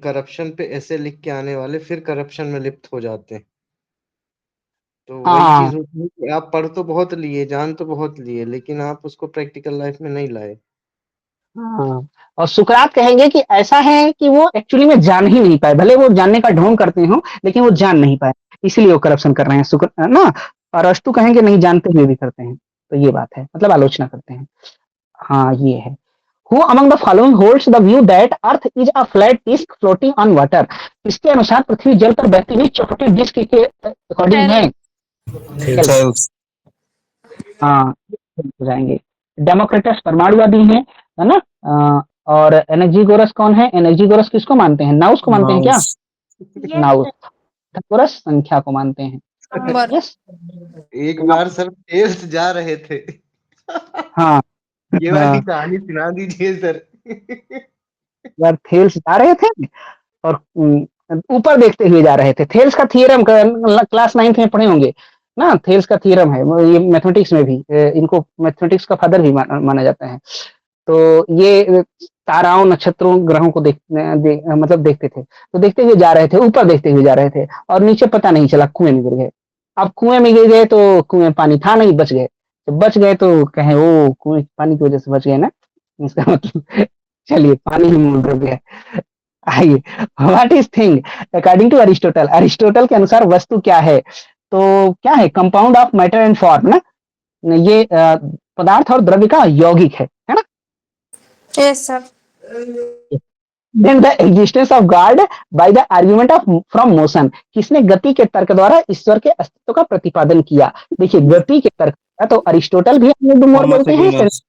करप्शन पे ऐसे लिख के आने वाले फिर करप्शन में लिप्त हो जाते हैं। तो वही हाँ चीज होती है कि आप पढ़ तो बहुत लिए, जान तो बहुत लिए, लेकिन आप उसको प्रैक्टिकल लाइफ में नहीं लाए। हाँ, और सुकरात कहेंगे कि ऐसा है कि वो एक्चुअली में जान ही नहीं पाए, भले वो जानने का ढोंग करते हो लेकिन वो जान नहीं पाए, इसलिए वो करप्शन कर रहे हैं शुक्र ना। और अरस्तु कहेंगे नहीं, जानते हुए भी करते हैं। तो ये बात है, मतलब आलोचना करते हैं। हाँ, ये है। Who among the following holds the view that Earth is a flat disk floating on water? इसके अनुसार पृथ्वी जल पर बहती हुई चौकोटी डिस्क के अकॉर्डिंग है। हाँ, हो जाएंगे। डेमोक्रेटस परमाणुवादी है ना। और एनर्जीगोरस कौन है? एनर्जीगोरस किसको मानते हैं? नाउस को मानते हैं क्या? नाउस। पाइथागोरस संख्या को मानते हैं। यस। एक बार सर टेस्ट जा रहे थे। हाँ, ये वाली कहानी सुना दीजिए सर। यार थेल्स जा रहे थे और ऊपर देखते हुए जा रहे थे। थेल्स का थ्योरम क्लास 9th में पढ़े होंगे ना। थेल्स का थ्योरम है, ये मैथमेटिक्स में भी इनको मैथमेटिक्स का फादर भी माना जाता है। तो ये ताराओं, नक्षत्रों, ग्रहों को मतलब देखते थे, तो देखते हुए जा रहे थे, ऊपर देखते हुए जा रहे थे और नीचे पता नहीं चला, कुएं में गिर गए। अब कुएं में गिर गए तो कुएं में पानी था नहीं, बच गए, तो बच गए तो कहें ओ कुएं पानी की वजह से बच गए ना, इसका मतलब चलिए पानी ही मूल द्रव्य है। आइए, what is thing according to Aristotle, Aristotle के अनुसार वस्तु क्या है, तो क्या है, compound of matter and form ना, ये पदार्थ और द्रव्य का यौगिक है ना। Yes sir. Then the existence of God by the argument of from motion, किसने गति के तर्क द्वारा ईश्वर के अस्तित्व का प्रतिपादन किया। देखिए गति के तर्क तो अरिस्टोटल भी मोर थॉमस बोलते हैं। एक्विनास।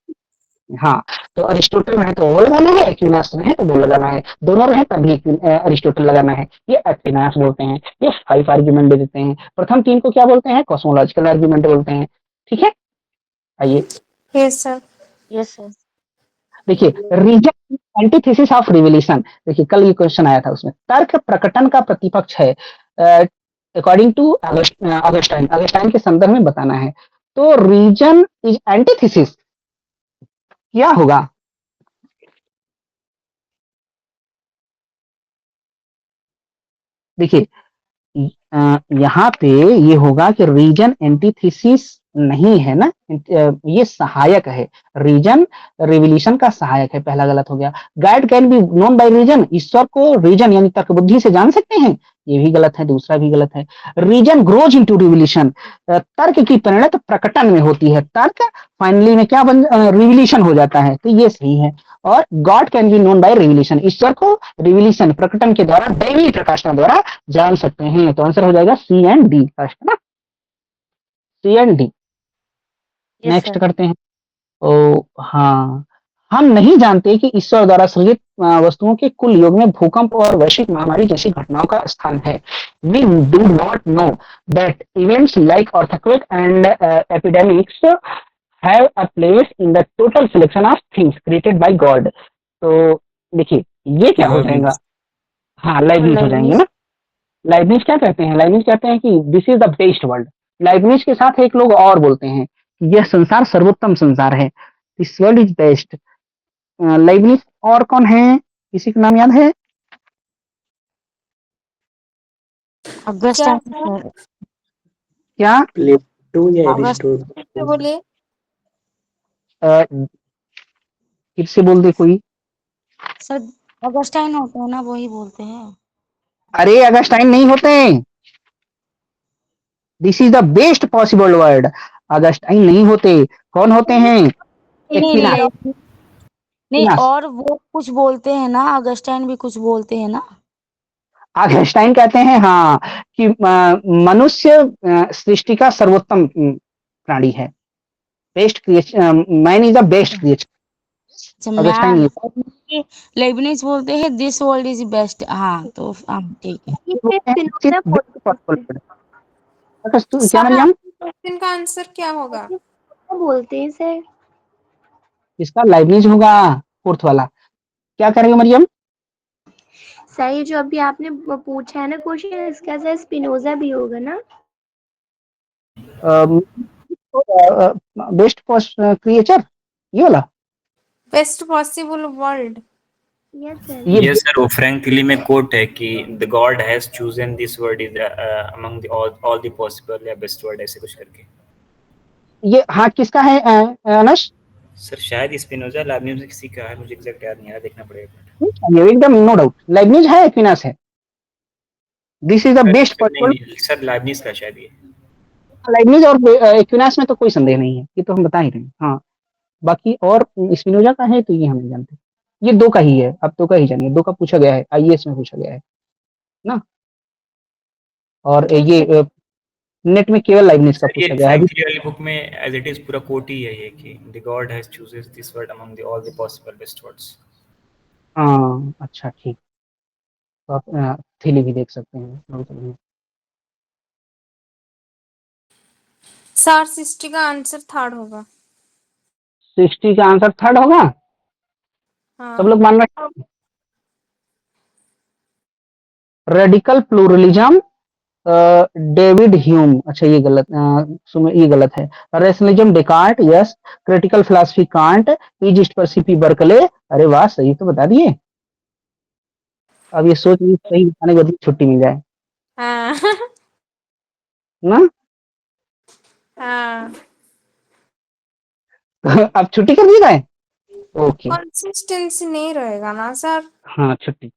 हाँ, तो अरिस्टोटल में है तो वो लगाना है, एक्विनास में है तो वो लगाना है, दोनों में है तभी अरिस्टोटल लगाना है, ये एक्विनास बोलते हैं। ये 5 आर्ग्यूमेंट दे देते हैं, प्रथम 3 को क्या बोलते हैं, कॉस्मोलॉजिकल आर्ग्यूमेंट बोलते हैं। ठीक है, आइए। Yes sir. Yes sir. देखिए रीजन एंटीथेसिस ऑफ रिवोल्यूशन, देखिए कल ये क्वेश्चन आया था, उसमें तर्क प्रकटन का प्रतिपक्ष है अकॉर्डिंग टू अगस्टाइन, अगस्टाइन के संदर्भ में बताना है। तो रीजन इज एंटीथेसिस क्या होगा, देखिए यहाँ पे ये होगा कि रीजन एंटीथेसिस नहीं है ना, ये सहायक है, रीजन रिवोल्यूशन का सहायक है, पहला गलत हो गया। God can be known by reason, ईश्वर को रीजन यानी तर्क बुद्धि से जान सकते हैं, ये भी गलत है, दूसरा भी गलत है। रीजन ग्रोज इनटू रिवोल्यूशन, तर्क की परिणत प्रकटन में होती है, तर्क फाइनली में क्या बन रिवोल्यूशन हो जाता है, तो ये सही है। और God can be known by revolution, ईश्वर को रिवोल्यूशन प्रकटन के द्वारा दैवी प्रकाशना द्वारा जान सकते हैं, तो आंसर हो जाएगा सी एंड डी फर्स्ट ना, सी एंड डी। नेक्स्ट करते हैं। ओ हाँ, हम नहीं जानते कि ईश्वर द्वारा सृजित वस्तुओं के कुल योग में भूकंप और वैश्विक महामारी जैसी घटनाओं का स्थान है। We do not know that events like earthquake and epidemics have a place in the total selection of things created by God। तो देखिए ये क्या हो जाएगा, हाँ लाइब्निज हो जाएंगे ना। लाइब्निज क्या कहते हैं, लाइब्निज कहते हैं कि this is the best world. Leibniz के साथ एक लोग और बोलते हैं कि यह संसार सर्वोत्तम संसार है, दिस वर्ल्ड इज बेस्ट। लाइब्निज और कौन है, किसी का नाम याद है? क्या प्लेटो या एरिस्टोटल? बोलिए। फिर से बोल दे कोई। सर अगस्टाइन होते हैं ना, वही बोलते हैं। अरे अगस्टाइन नहीं होते, this is the best possible word, Augustine नहीं होते। कौन होते हैं? नहीं, और वो कुछ बोलते हैं ना, अगस्टाइन भी कुछ बोलते हैं ना। अगस्टाइन कहते हैं हाँ कि मनुष्य सृष्टि का सर्वोत्तम प्राणी है, best creature, man is the best creature. Augustine Lebanese बोलते हैं दिस वर्ल्ड इज बेस्ट। हाँ तो ठीक है। क्या मरियम, क्वेश्चन का आंसर क्या होगा? बोलते हैं सर, इसका लाइब्निज होगा फोर्थ वाला। क्या करेंगे मरियम? सही जो अभी आपने पूछा है ना क्वेश्चन, इसका सर स्पिनोजा भी होगा ना। बेस्ट क्रिएचर ये वाला, best possible world. Yes sir, वो फ्रैंकली में कोट है कि the God has chosen this word is among all the possible या बेस्ट वर्ड, ऐसे कुछ करके। ये हाँ किसका है अनश? सर शायद स्पिनोजा लाइब्निज में किसी का है, मुझे एग्जैक्ट याद नहीं आ रहा, देखना पड़ेगा। ये एकदम नो डाउट लाइब्निज है, एक्विनास है, this is the best possible. Sir Leibniz का शायद, ये लाइब्निज और एक्विनास में तो कोई संदेह नहीं है, ये तो हम बता ही रहे हैं। हाँ बाकी और स्पिनोजा का है तो ये हम नहीं जानते, ये दो का ही है, अब दो का ही जानिए, दो का पूछा गया है, आईएएस में पूछा गया है ना, और ये नेट में केवल लाइब्निज का पूछा गया है। वाली बुक में एज इट इज पूरा कोट ही है ये कि the God has chooses this word among the all the possible best words. हाँ अच्छा ठीक, तो आप थैली भी देख सकते हैं। सर सृष्टि का आंसर थर्ड होगा। सृष्टि का आंसर थर्ड होगा? हाँ। सब लोग मान रहे हैं। रेडिकल प्लूरलिज्म डेविड ह्यूम, अच्छा ये गलत, ये गलत है। Rationalism Descartes, yes. Critical philosophy Kant, इजिस्ट पर सीपी बर्कले, अरे वाह सही तो बता दिए। अब ये सोच सही बताने के बाद छुट्टी मिल जाए हाँ। ना। हाँ अब छुट्टी कर दी जाए। ओके, कंसिस्टेंसी नहीं रहेगा ना सर। हाँ छुट्टी।